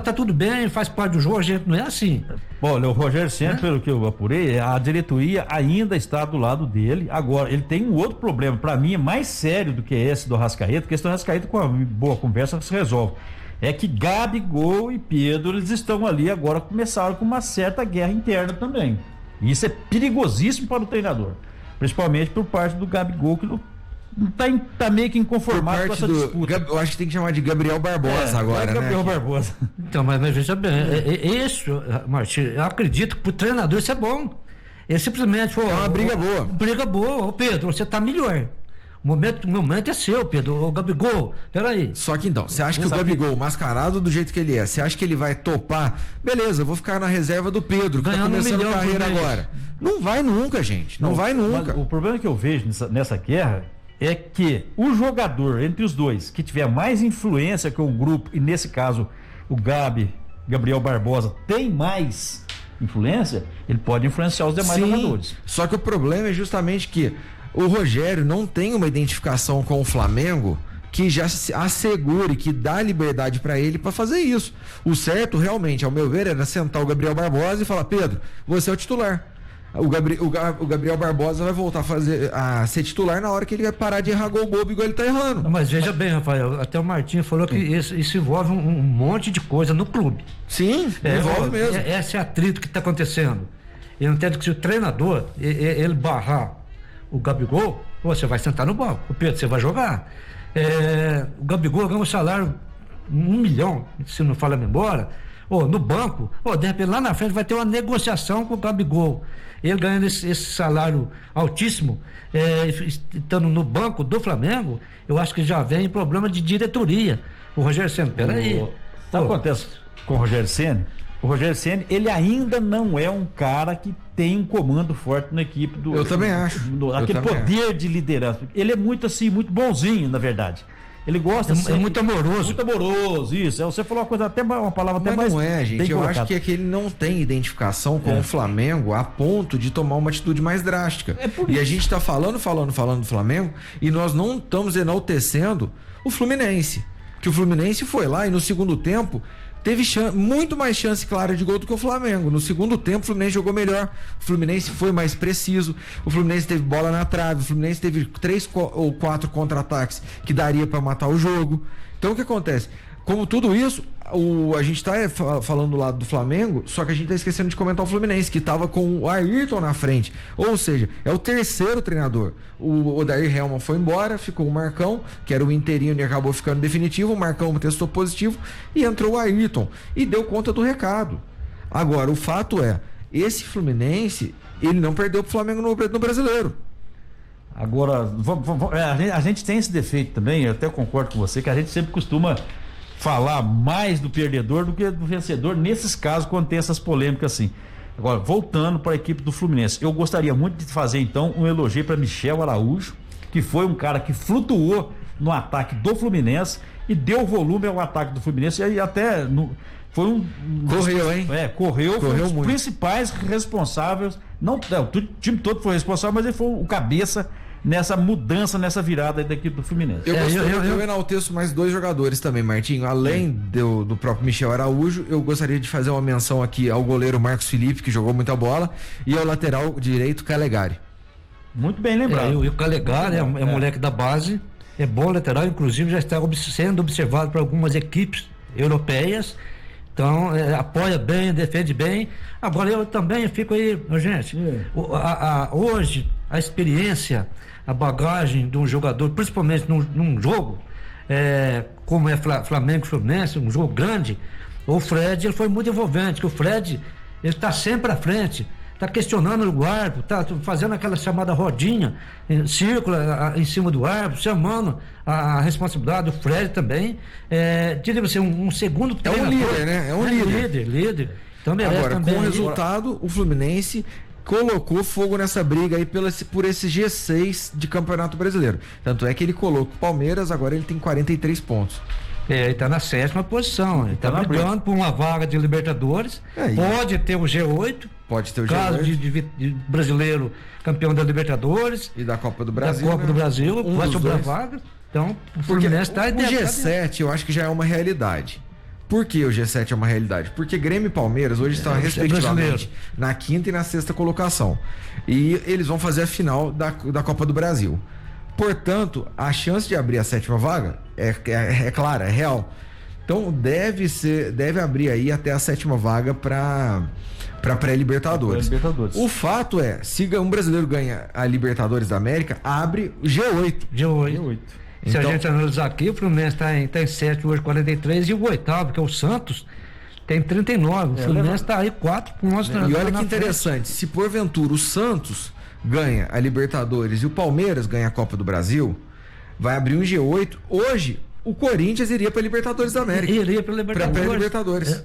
Tá tudo bem, faz parte do jogo, a gente não é assim. Olha, o Rogério Ceni, pelo que eu apurei, a diretoria ainda está do lado dele. Agora, ele tem um outro problema, para mim é mais sério do que esse do Arrascaeta, porque esse do Arrascaeta, com uma boa conversa, se resolve. É que Gabigol e Pedro, eles estão ali agora, começaram com uma certa guerra interna também. E isso é perigosíssimo para o treinador, principalmente por parte do Gabigol, que tá meio que inconformado com essa disputa. Eu acho que tem que chamar de Gabriel Barbosa agora, né? Gabriel Barbosa. Então, mas veja bem, isso, Martim, eu acredito que pro treinador isso é bom. Ele simplesmente foi uma briga boa. Briga boa. Ô Pedro, você tá melhor. O momento é seu, Pedro. O Gabigol, peraí. Só que então, você acha que o Gabigol, mascarado do jeito que ele é, você acha que ele vai topar? Beleza, eu vou ficar na reserva do Pedro, que tá começando a carreira agora. Não vai nunca, gente. Não vai nunca. O problema que eu vejo nessa guerra é que o jogador, entre os dois, que tiver mais influência com o grupo, e nesse caso o Gabriel Barbosa, tem mais influência, ele pode influenciar os demais jogadores. Só que o problema é justamente que o Rogério não tem uma identificação com o Flamengo que já assegure, que dá liberdade para ele para fazer isso. O certo, realmente, ao meu ver, era sentar o Gabriel Barbosa e falar: Pedro, você é o titular. O Gabriel Barbosa vai voltar a ser titular na hora que ele vai parar de errar gol bobo igual ele tá errando. Não, mas veja bem, Rafael, até o Martinho falou que isso envolve um monte de coisa no clube. Sim, envolve mesmo. Esse atrito que está acontecendo. Eu entendo que se o treinador ele barrar o Gabigol, você vai sentar no banco. O Pedro, você vai jogar. O Gabigol ganha um salário 1 milhão, se não fala embora. No banco, de repente lá na frente vai ter uma negociação com o Gabigol. Ele ganhando esse salário altíssimo, estando no banco do Flamengo, eu acho que já vem problema de diretoria. O Rogério Ceni, peraí. Sabe o que acontece com o Rogério Ceni? O Rogério Ceni, ele ainda não é um cara que tem um comando forte na equipe do. Eu também acho. Aquele poder de liderança. Ele é muito assim, muito bonzinho, na verdade. Ele gosta de ser. É muito amoroso. Muito amoroso, isso. Você falou uma coisa, até uma palavra até mais. Não é, gente. Eu acho que é que ele não tem identificação com o Flamengo a ponto de tomar uma atitude mais drástica. E a gente tá falando do Flamengo e nós não estamos enaltecendo o Fluminense. Que o Fluminense foi lá e no segundo tempo teve muito mais chance clara de gol do que o Flamengo. No segundo tempo, o Fluminense jogou melhor. O Fluminense foi mais preciso. O Fluminense teve bola na trave. O Fluminense teve 3 ou 4 contra-ataques que daria para matar o jogo. Então, o que acontece? Como tudo isso, a gente tá falando do lado do Flamengo, só que a gente tá esquecendo de comentar o Fluminense, que tava com o Ayrton na frente. Ou seja, é o terceiro treinador. O Odair Helman foi embora, ficou o Marcão, que era o interino e acabou ficando definitivo. O Marcão testou positivo e entrou o Ayrton. E deu conta do recado. Agora, o fato é, esse Fluminense, ele não perdeu pro Flamengo no Brasileiro. Agora, a gente tem esse defeito também, eu até concordo com você, que a gente sempre costuma falar mais do perdedor do que do vencedor nesses casos quando tem essas polêmicas assim. Agora, voltando para a equipe do Fluminense, eu gostaria muito de fazer então um elogio para Michel Araújo, que foi um cara que flutuou no ataque do Fluminense e deu volume ao ataque do Fluminense e até foi um correu, hein? Correu foi um dos muito. Principais responsáveis, não, o time todo foi responsável, mas ele foi o cabeça nessa mudança, nessa virada da equipe do Fluminense. Eu enalteço mais 2 jogadores também, Martinho. Além do próprio Michel Araújo, eu gostaria de fazer uma menção aqui ao goleiro Marcos Felipe, que jogou muita bola, e ao lateral direito Calegari. Muito bem lembrado. E o Calegari é moleque da base, é bom lateral, inclusive já está sendo observado por algumas equipes europeias. Então, apoia bem, defende bem. Agora, eu também fico aí, gente, hoje, a experiência, a bagagem de um jogador, principalmente num jogo, como é Flamengo e Fluminense, um jogo grande, o Fred, ele foi muito envolvente, que o Fred, ele está sempre à frente, está questionando o árbitro, está fazendo aquela chamada rodinha, círculo em cima do árbitro, chamando a responsabilidade do Fred também, diria você, um segundo treinador. É um líder, né? É um líder. Então, agora, também, com o resultado, o Fluminense colocou fogo nessa briga aí por esse G6 de Campeonato Brasileiro. Tanto é que ele colocou o Palmeiras, agora ele tem 43 pontos. Ele está na 7ª posição, ele está brigando por uma vaga de Libertadores, pode ter o G8, pode ter o caso de brasileiro campeão da Libertadores e da Copa do Brasil, da Copa do Brasil, vai sobrar a vaga. Então, o Fluminense está... O G7 eu acho que já é uma realidade. Por que o G7 é uma realidade? Porque Grêmio e Palmeiras hoje estão respectivamente na 5ª e na 6ª colocação. E eles vão fazer a final da Copa do Brasil. Portanto, a chance de abrir a 7ª vaga é clara, é real. Então deve abrir aí até a 7ª vaga para pré-Libertadores. O fato é, se um brasileiro ganha a Libertadores da América, abre o G8. Se a gente analisar aqui, o Fluminense está em 7 hoje, 43, e o 8º, que é o Santos, tem 39. O Fluminense está aí 4 pontos. E olha que interessante, se porventura o Santos ganha a Libertadores e o Palmeiras ganha a Copa do Brasil, vai abrir um G8. Hoje, o Corinthians iria para a Libertadores da América. Iria para a Libertadores.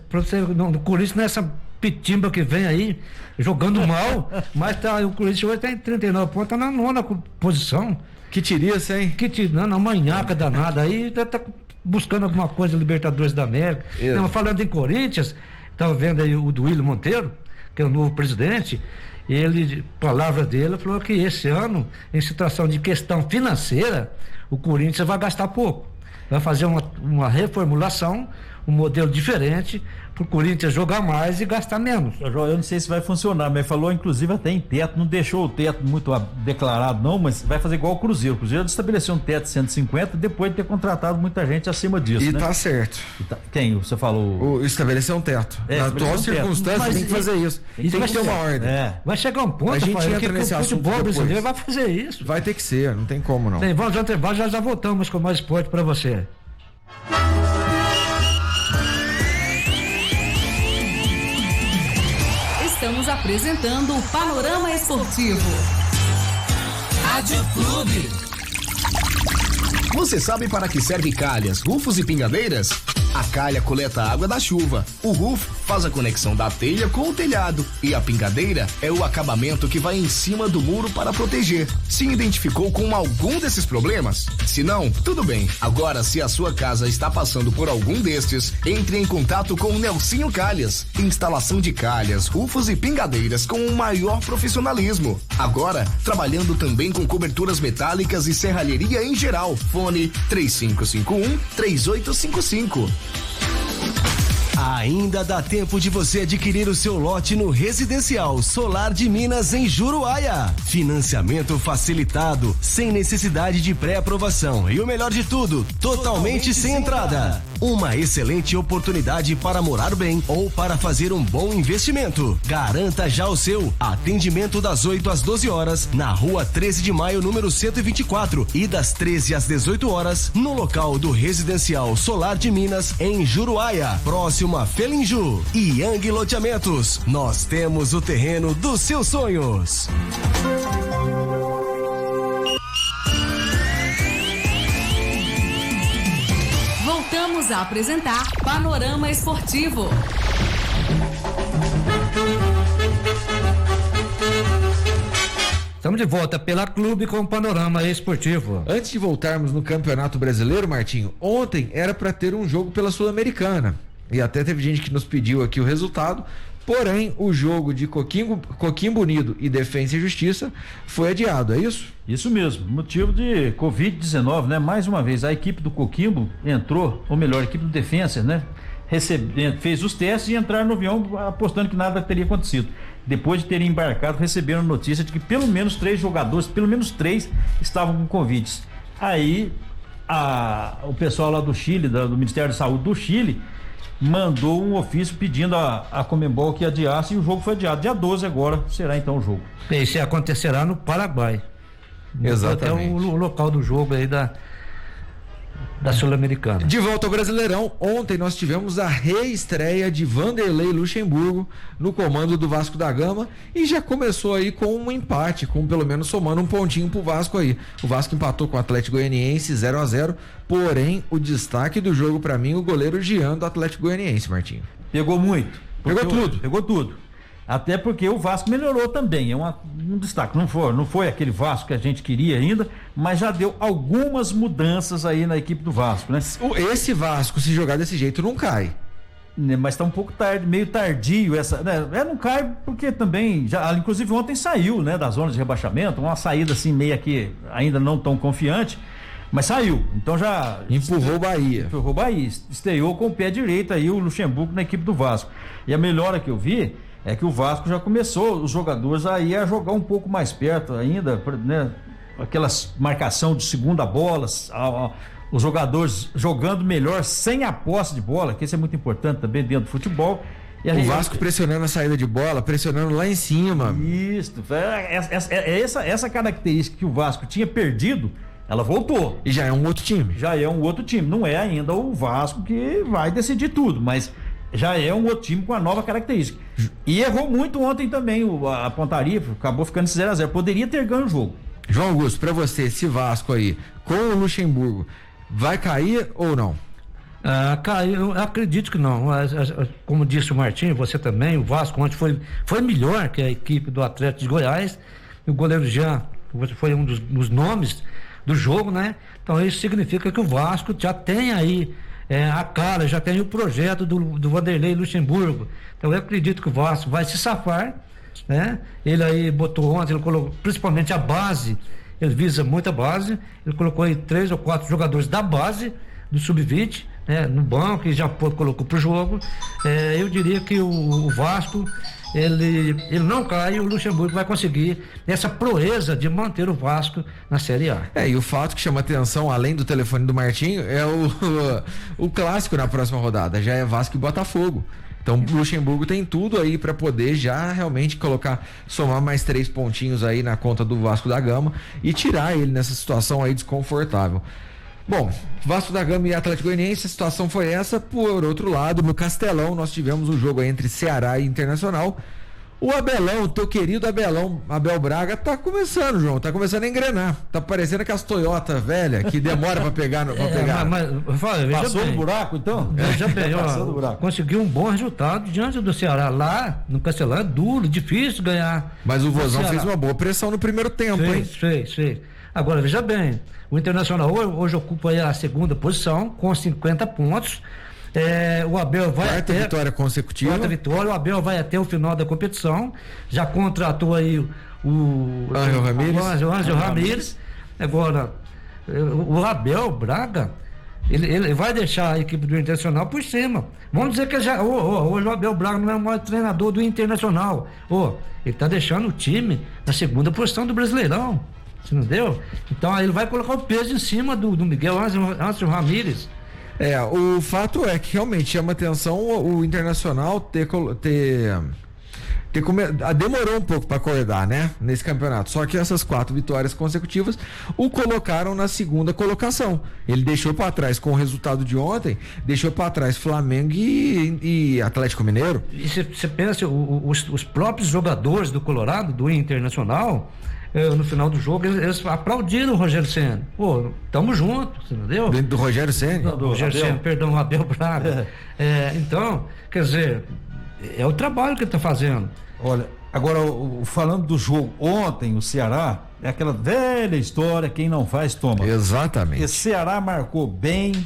O Corinthians nessa pitimba que vem aí, jogando mal, mas o Corinthians hoje está em 39 pontos, está na 9ª posição. Que tiriça, hein? Não, manhaca danada aí, tá buscando alguma coisa Libertadores da América. Não, falando em Corinthians, estava vendo aí o Duílio Monteiro, que é o novo presidente, palavra dele, falou que esse ano, em situação de questão financeira, o Corinthians vai gastar pouco. Vai fazer uma reformulação, um modelo diferente para o Corinthians jogar mais e gastar menos. Eu não sei se vai funcionar, mas falou inclusive até em teto, não deixou o teto muito declarado não, mas vai fazer igual o Cruzeiro. O Cruzeiro estabeleceu um teto de 150 depois de ter contratado muita gente acima disso, E né? tá certo. Quem? Você falou? Estabeleceu um teto. Na atual circunstância tem que fazer isso. Tem que ter uma ordem. Vai chegar um ponto, A gente Rafael, entra nesse o assunto futebol depois. brasileiro vai fazer isso. Vai ter que ser, não tem como não. Bem, vamos ao intervalo, já voltamos com mais esporte para você. Estamos apresentando o Panorama Esportivo. Rádio Clube. Você sabe para que serve calhas, rufos e pingadeiras? A calha coleta a água da chuva, o roof faz a conexão da telha com o telhado e a pingadeira é o acabamento que vai em cima do muro para proteger. Se identificou com algum desses problemas? Se não, tudo bem. Agora, se a sua casa está passando por algum destes, entre em contato com o Nelsinho Calhas. Instalação de calhas, rufos e pingadeiras com o maior profissionalismo. Agora, trabalhando também com coberturas metálicas e serralheria em geral. Fone 3551-3855. Ainda dá tempo de você adquirir o seu lote no Residencial Solar de Minas em Juruáia. Financiamento facilitado, sem necessidade de pré-aprovação e o melhor de tudo, totalmente sem entrada. Uma excelente oportunidade para morar bem ou para fazer um bom investimento. Garanta já o seu. Atendimento das 8 às 12 horas na Rua 13 de Maio, número 124 e das 13 às 18 horas no local do Residencial Solar de Minas em Juruáia, próximo a Felinju. E Yang Loteamentos, nós temos o terreno dos seus sonhos. Voltamos a apresentar Panorama Esportivo. Estamos de volta pela Clube com o Panorama Esportivo. Antes de voltarmos no Campeonato Brasileiro, Martinho, ontem era para ter um jogo pela Sul-Americana. E até teve gente que nos pediu aqui o resultado. Porém, o jogo de Coquimbo Unido e Defensa e Justiça foi adiado, é isso? Isso mesmo, motivo de Covid-19, né? Mais uma vez, a equipe do Coquimbo entrou, ou melhor, a equipe do Defensa, né? Fez os testes e entraram no avião apostando que nada teria acontecido. Depois de terem embarcado, receberam notícia de que pelo menos 3 jogadores, estavam com Covid. Aí, o pessoal lá do Chile, do Ministério da Saúde do Chile, mandou um ofício pedindo a Conmebol que adiasse e o jogo foi adiado. Dia 12 agora será então o jogo. Isso acontecerá no Paraguai. Exatamente. É o local do jogo aí da Sul-Americana. De volta ao Brasileirão, ontem nós tivemos a reestreia de Vanderlei Luxemburgo no comando do Vasco da Gama e já começou aí com um empate, com pelo menos somando um pontinho pro Vasco aí. O Vasco empatou com o Atlético Goianiense 0-0, porém o destaque do jogo pra mim o goleiro Jean do Atlético Goianiense, Martinho. Pegou muito. Pegou tudo. Até porque o Vasco melhorou também, é um destaque. Não foi aquele Vasco que a gente queria ainda, mas já deu algumas mudanças aí na equipe do Vasco, né? Esse Vasco, se jogar desse jeito, não cai. Mas tá um pouco meio tardio essa, né? Não cai porque também, inclusive ontem saiu, né, da zona de rebaixamento, uma saída assim meio que ainda não tão confiante, mas saiu, então já... Empurrou o Bahia, estreou com o pé direito aí o Luxemburgo na equipe do Vasco. E a melhora que eu vi é que o Vasco já começou, os jogadores aí a jogar um pouco mais perto ainda, né? Aquelas marcação de segunda bola, os jogadores jogando melhor sem a posse de bola, que isso é muito importante também dentro do futebol. E o Vasco pressionando a saída de bola, pressionando lá em cima. Isso, essa característica que o Vasco tinha perdido, ela voltou. E já é um outro time. Não é ainda o Vasco que vai decidir tudo, mas já é um outro time com a nova característica. E errou muito ontem também a pontaria, acabou ficando 0-0. Poderia ter ganho o jogo. João Augusto, pra você, esse Vasco aí, com o Luxemburgo, vai cair ou não? Cair, eu acredito que não. Como disse o Martinho, você também, o Vasco ontem foi melhor que a equipe do Atlético de Goiás. O goleiro Jean foi um dos nomes do jogo, né? Então isso significa que o Vasco já tem aí a cara, já tem o projeto do Vanderlei Luxemburgo. Então eu acredito que o Vasco vai se safar, né? Ele aí botou ontem, ele colocou principalmente a base, ele visa muito a base, ele colocou aí 3 ou 4 jogadores da base do Sub-20, no banco e já colocou pro jogo. Eu diria que o Vasco ele não cai e o Luxemburgo vai conseguir essa proeza de manter o Vasco na Série A. E o fato que chama atenção, além do telefone do Martinho, é o clássico na próxima rodada, já é Vasco e Botafogo. Então o Luxemburgo tem tudo aí para poder já realmente somar mais 3 pontinhos aí na conta do Vasco da Gama e tirar ele nessa situação aí desconfortável. Bom, Vasco da Gama e Atlético Goianiense, a situação foi essa. Por outro lado, no Castelão, nós tivemos um jogo aí entre Ceará e Internacional. O Abelão, o teu querido Abel Braga, tá começando, João, tá começando a engrenar. Tá parecendo aquelas Toyota velha que demora pra pegar. Passou no buraco, então? Veja bem, conseguiu um bom resultado diante do Ceará. Lá no Castelão é duro, difícil ganhar. Mas o Vozão fez uma boa pressão no primeiro tempo, hein? Fez. Agora, veja bem, o Internacional hoje ocupa aí a segunda posição com 50 pontos. O Abel vai quarta vitória consecutiva. Quarta vitória, o Abel vai até o final da competição. Já contratou aí o Ângelo Ramírez. Agora, o Abel Braga, ele vai deixar a equipe do Internacional por cima. Vamos dizer que hoje o Abel Braga não é o maior treinador do Internacional. Ele está deixando o time na segunda posição do Brasileirão. Você não deu? Então aí ele vai colocar o peso em cima do Miguel Ângelo Ramírez. O fato é que realmente chama atenção o Internacional demorou um pouco para acordar, né? Nesse campeonato. Só que essas 4 vitórias consecutivas o colocaram na segunda colocação. Ele deixou para trás, com o resultado de ontem, deixou para trás Flamengo e Atlético Mineiro. E você pensa, os próprios jogadores do Colorado, do Internacional, no final do jogo, eles aplaudiram o Rogério Ceni. Tamo junto, você entendeu? Dentro do Rogério Ceni? O Abel Braga. Então, quer dizer, é o trabalho que ele tá fazendo. Olha, agora, falando do jogo ontem, o Ceará, é aquela velha história, quem não faz, toma. Exatamente. O Ceará marcou bem.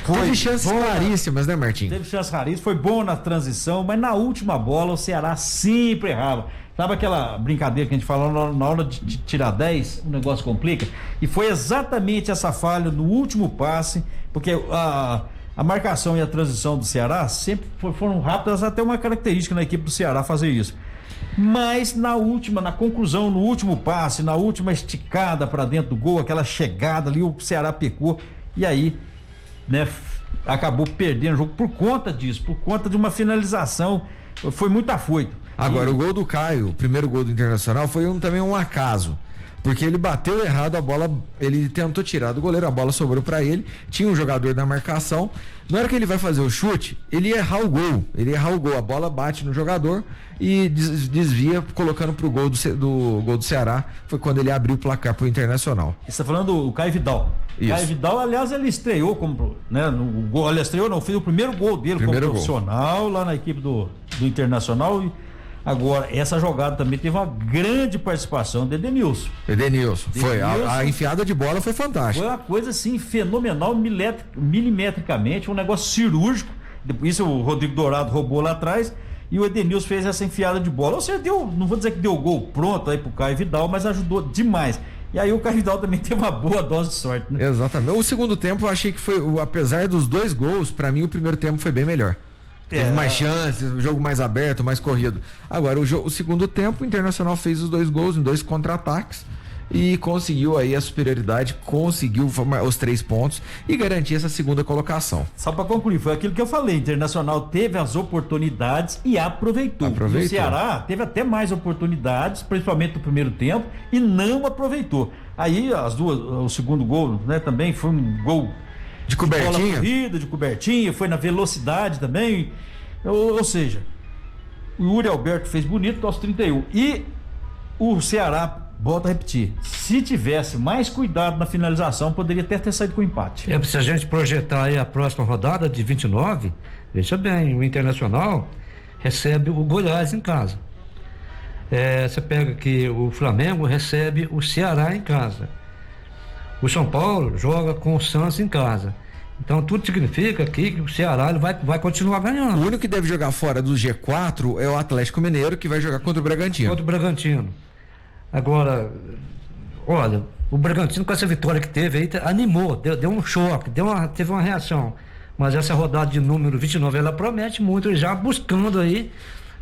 Teve chances raríssimas, né, Martinho? Teve chances raríssimas, foi bom na transição, mas na última bola o Ceará sempre errava. Sabe aquela brincadeira que a gente fala na hora de tirar 10, o negócio complica? E foi exatamente essa falha no último passe, porque a marcação e a transição do Ceará sempre foram rápidas, até uma característica na equipe do Ceará fazer isso. Mas na conclusão, no último passe, na última esticada para dentro do gol, aquela chegada ali, o Ceará pecou e aí, né, acabou perdendo o jogo por conta disso, por conta de uma finalização, foi muito afoito. Agora, o gol do Caio, o primeiro gol do Internacional, foi também um acaso. Porque ele bateu errado a bola, ele tentou tirar do goleiro, a bola sobrou para ele, tinha um jogador na marcação. Na hora que ele vai fazer o chute, ele ia errar o gol, a bola bate no jogador e desvia, colocando pro gol do Ceará. Foi quando ele abriu o placar pro Internacional. Você está falando do Caio Vidal. Isso. Caio Vidal, aliás, ele estreou como, né, no gol, fez o primeiro gol dele como profissional lá na equipe do Internacional. Agora, essa jogada também teve uma grande participação do Edenilson. Foi. A enfiada de bola foi fantástica. Foi uma coisa assim, fenomenal, milimetricamente, um negócio cirúrgico. Isso o Rodrigo Dourado roubou lá atrás e o Edenilson fez essa enfiada de bola. Ou seja, não vou dizer que deu o gol pronto aí pro Caio Vidal, mas ajudou demais. E aí o Caio Vidal também teve uma boa dose de sorte, né? Exatamente. O segundo tempo eu achei que foi, apesar dos 2 gols, pra mim o primeiro tempo foi bem melhor. Teve mais chances, o jogo mais aberto, mais corrido. Agora, o segundo tempo, o Internacional fez os 2 gols em 2 contra-ataques e conseguiu aí a superioridade, conseguiu os 3 pontos e garantir essa segunda colocação. Só para concluir, foi aquilo que eu falei, o Internacional teve as oportunidades e aproveitou. O Ceará teve até mais oportunidades, principalmente no primeiro tempo, e não aproveitou. Aí o segundo gol, né, também foi um gol de cobertinha. Bola corrida, de cobertinha, foi na velocidade também. Ou seja, o Yuri Alberto fez bonito aos 31. E o Ceará, volta a repetir, se tivesse mais cuidado na finalização, poderia até ter saído com empate. Se a gente projetar aí a próxima rodada de 29, veja bem, o Internacional recebe o Goiás em casa. Você pega que o Flamengo recebe o Ceará em casa. O São Paulo joga com o Santos em casa. Então tudo significa que o Ceará ele vai continuar ganhando. O único que deve jogar fora do G4 é o Atlético Mineiro, que vai jogar contra o Bragantino. Agora, olha, O Bragantino, com essa vitória que teve aí, animou, deu um choque, teve uma reação. Mas essa rodada de número 29, ela promete muito, já buscando aí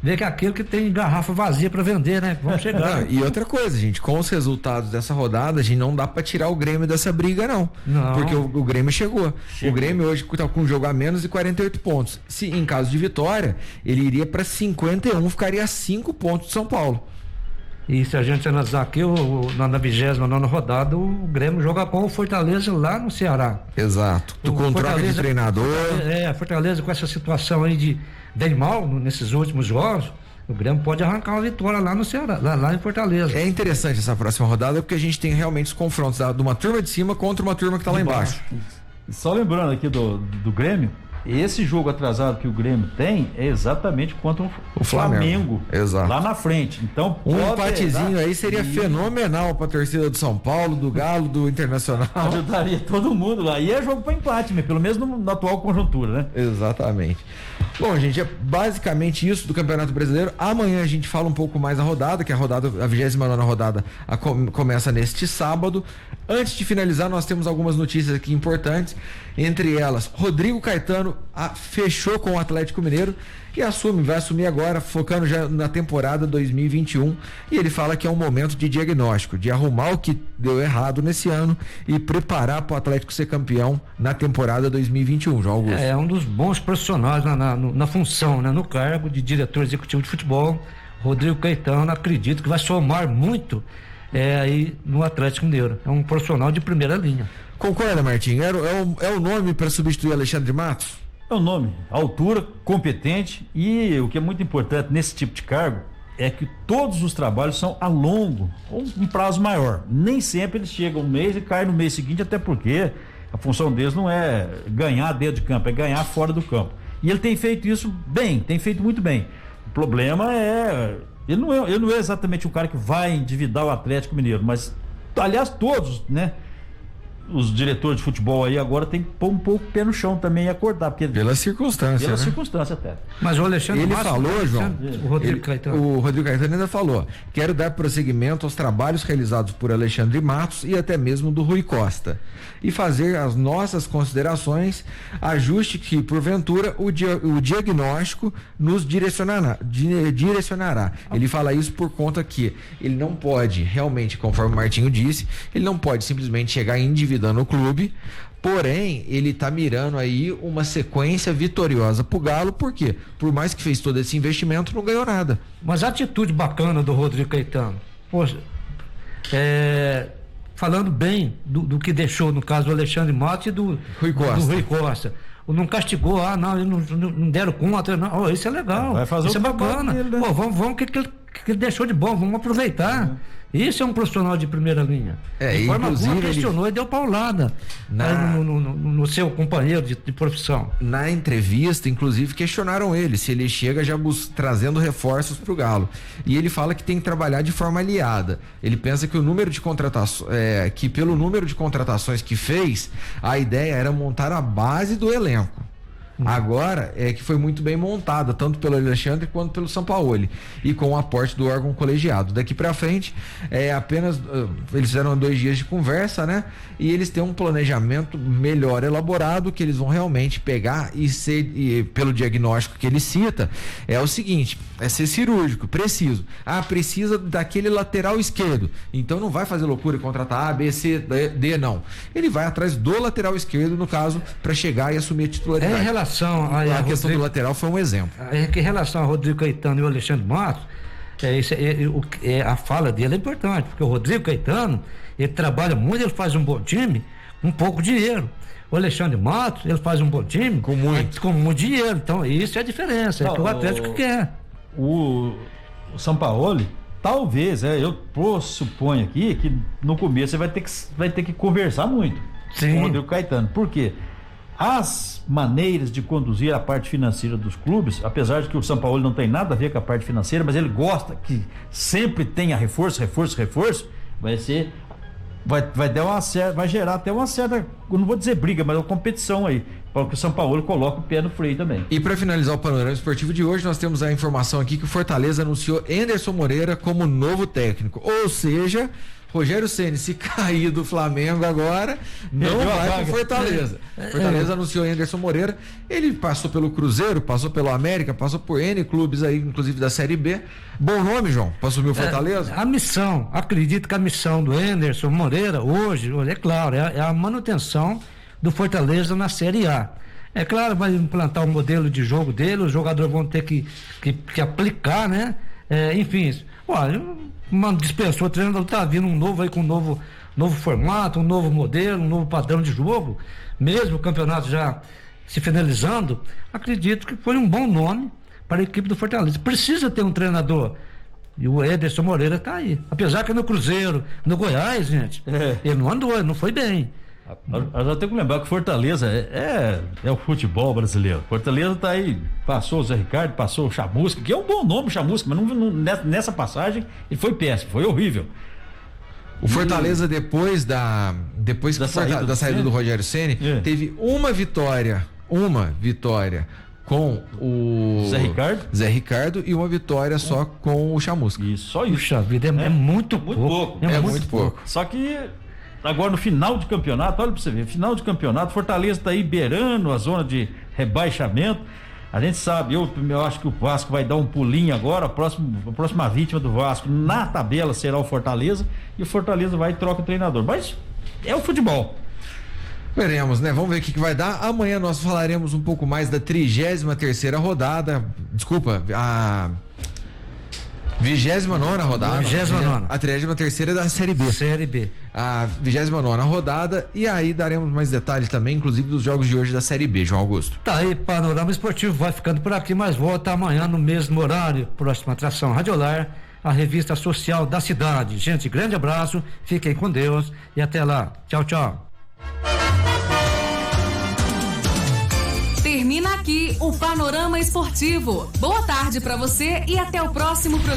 ver que é aquele que tem garrafa vazia para vender, né? Vamos chegar. E outra coisa, gente, com os resultados dessa rodada, a gente não dá para tirar o Grêmio dessa briga, não. Porque o Grêmio chegou. O Grêmio hoje tá com um jogo a menos e 48 pontos. Se em caso de vitória, ele iria para 51, ficaria a 5 pontos de São Paulo. E se a gente analisar aqui, na 29ª rodada, o Grêmio joga com o Fortaleza lá no Ceará. Exato. Com troca de treinador. Fortaleza com essa situação aí de bem mal nesses últimos jogos, o Grêmio pode arrancar uma vitória lá no Ceará, lá em Fortaleza. É interessante essa próxima rodada, porque a gente tem realmente os confrontos de uma turma de cima contra uma turma que tá lá embaixo. Só lembrando aqui do Grêmio, esse jogo atrasado que o Grêmio tem é exatamente contra o Flamengo. Exato. Lá na frente. Então, um empatezinho aí seria fenomenal pra torcida do São Paulo, do Galo, do Internacional. Ajudaria todo mundo lá. E é jogo pra empate, pelo menos na atual conjuntura, né? Exatamente. Bom, gente, é basicamente isso do Campeonato Brasileiro. Amanhã a gente fala um pouco mais da rodada, que a 29ª rodada começa neste sábado. Antes de finalizar, nós temos algumas notícias aqui importantes. Entre elas, Rodrigo Caetano fechou com o Atlético Mineiro e vai assumir agora, focando já na temporada 2021. E ele fala que é um momento de diagnóstico, de arrumar o que deu errado nesse ano e preparar para o Atlético ser campeão na temporada 2021. João Augusto. É um dos bons profissionais na função, né? No cargo de diretor executivo de futebol. Rodrigo Caetano, acredito que vai somar muito aí no Atlético Mineiro. É um profissional de primeira linha. Concorda, Martim? É o nome para substituir Alexandre Matos? É o nome, altura, competente, e o que é muito importante nesse tipo de cargo é que todos os trabalhos são a longo, um prazo maior. Nem sempre eles chegam um mês e caem no mês seguinte, até porque a função deles não é ganhar dentro de campo, é ganhar fora do campo. E ele tem feito isso bem, tem feito muito bem. O problema é... Ele não é exatamente o cara que vai endividar o Atlético Mineiro, mas, aliás, todos, né? Os diretores de futebol aí agora tem que pôr um pouco o pé no chão também e acordar. Porque pela circunstância. Pela circunstância até. Mas o Alexandre ele falou, João. O Rodrigo Caetano ainda falou: quero dar prosseguimento aos trabalhos realizados por Alexandre Matos e até mesmo do Rui Costa. E fazer as nossas considerações, ajuste que, porventura, o diagnóstico nos direcionará. Ele fala isso por conta que ele não pode, realmente, conforme o Martinho disse, ele não pode simplesmente chegar endividando o clube, porém ele tá mirando aí uma sequência vitoriosa pro Galo, por quê? Por mais que fez todo esse investimento, não ganhou nada. Mas a atitude bacana do Rodrigo Caetano, poxa, falando bem do que deixou, no caso do Alexandre Matos e do Rui Costa. Não castigou, eles não deram conta, não. Isso é legal, vai fazer isso é bacana. Dele, né? Vamos que ele deixou de bom, vamos aproveitar. Isso é um profissional de primeira linha. De forma alguma questionou e deu paulada no seu companheiro de profissão. Na entrevista, inclusive, questionaram ele se ele chega já trazendo reforços para o Galo. E ele fala que tem que trabalhar de forma aliada. Ele pensa que o número de contratações, que pelo número de contratações que fez, a ideia era montar a base do elenco. Agora é que foi muito bem montada, tanto pelo Alexandre quanto pelo Sampaoli, e com o aporte do órgão colegiado. Daqui pra frente apenas eles fizeram 2 dias de conversa, né? E eles têm um planejamento melhor elaborado, que eles vão realmente pegar e pelo diagnóstico que ele cita, é o seguinte: é ser cirúrgico, preciso. Precisa daquele lateral esquerdo, então não vai fazer loucura e contratar A, B, C, D, não. Ele vai atrás do lateral esquerdo, no caso, para chegar e assumir a titularidade. Em relação a questão do lateral foi um exemplo. Em relação a Rodrigo Caetano e o Alexandre Matos, a fala dele é importante, porque o Rodrigo Caetano, ele trabalha muito, ele faz um bom time com pouco dinheiro. O Alexandre Matos, ele faz um bom time com muito dinheiro. Então, isso é a diferença, é que o Atlético quer. O Sampaoli, talvez, eu suponho aqui que no começo você vai ter que conversar muito com o Rodrigo Caetano. Por quê? As maneiras de conduzir a parte financeira dos clubes, apesar de que o Sampaoli não tem nada a ver com a parte financeira, mas ele gosta que sempre tenha reforço, vai gerar até uma certa, eu não vou dizer briga, mas uma competição aí, para que o Sampaoli coloque o pé no freio também. E para finalizar o panorama esportivo de hoje, nós temos a informação aqui que o Fortaleza anunciou Anderson Moreira como novo técnico, ou seja, Rogério Ceni, se cair do Flamengo agora, não vai pro Fortaleza. Fortaleza anunciou Anderson Moreira. Ele passou pelo Cruzeiro, passou pelo América, passou por N clubes aí, inclusive da Série B. Bom nome, João, para assumir o Fortaleza? A missão, acredito que a missão do Anderson Moreira hoje, é claro, é a manutenção do Fortaleza na Série A. É claro, vai implantar o modelo de jogo dele, os jogadores vão ter que aplicar, né? Enfim, olha, dispensou o treinador, tá vindo um novo aí com um novo formato, um novo modelo, um novo padrão de jogo, mesmo o campeonato já se finalizando, acredito que foi um bom nome para a equipe do Fortaleza. Precisa ter um treinador. E o Anderson Moreira tá aí. Apesar que no Cruzeiro, no Goiás, gente, ele não andou, ele não foi bem. Eu já tenho que lembrar que Fortaleza é o futebol brasileiro. Fortaleza tá aí, passou o Zé Ricardo, passou o Chamusca, que é um bom nome, Chamusca, mas nessa passagem ele foi péssimo, foi horrível. O Fortaleza, depois da saída do Rogério Ceni, teve uma vitória com o Zé Ricardo e uma vitória só com o Chamusca. Isso, só isso. Puxa vida, é muito pouco. É muito pouco. Só que agora no final de campeonato, olha pra você ver, final de campeonato, Fortaleza tá aí beirando a zona de rebaixamento. A gente sabe, eu acho que o Vasco vai dar um pulinho agora, a próxima vítima do Vasco na tabela será o Fortaleza, e o Fortaleza vai e troca o treinador. Mas é o futebol. Veremos, né? Vamos ver o que vai dar. Amanhã nós falaremos um pouco mais da 33ª rodada. Desculpa, a 29ª rodada. 29ª. A 33ª da Série B. Série B. A 29ª rodada. E aí daremos mais detalhes também, inclusive dos jogos de hoje da Série B, João Augusto. Tá aí, Panorama Esportivo vai ficando por aqui, mas volta amanhã no mesmo horário. Próxima atração Radiolar, a revista social da cidade. Gente, grande abraço, fiquem com Deus e até lá. Tchau, tchau. Termina aqui o Panorama Esportivo. Boa tarde para você e até o próximo programa.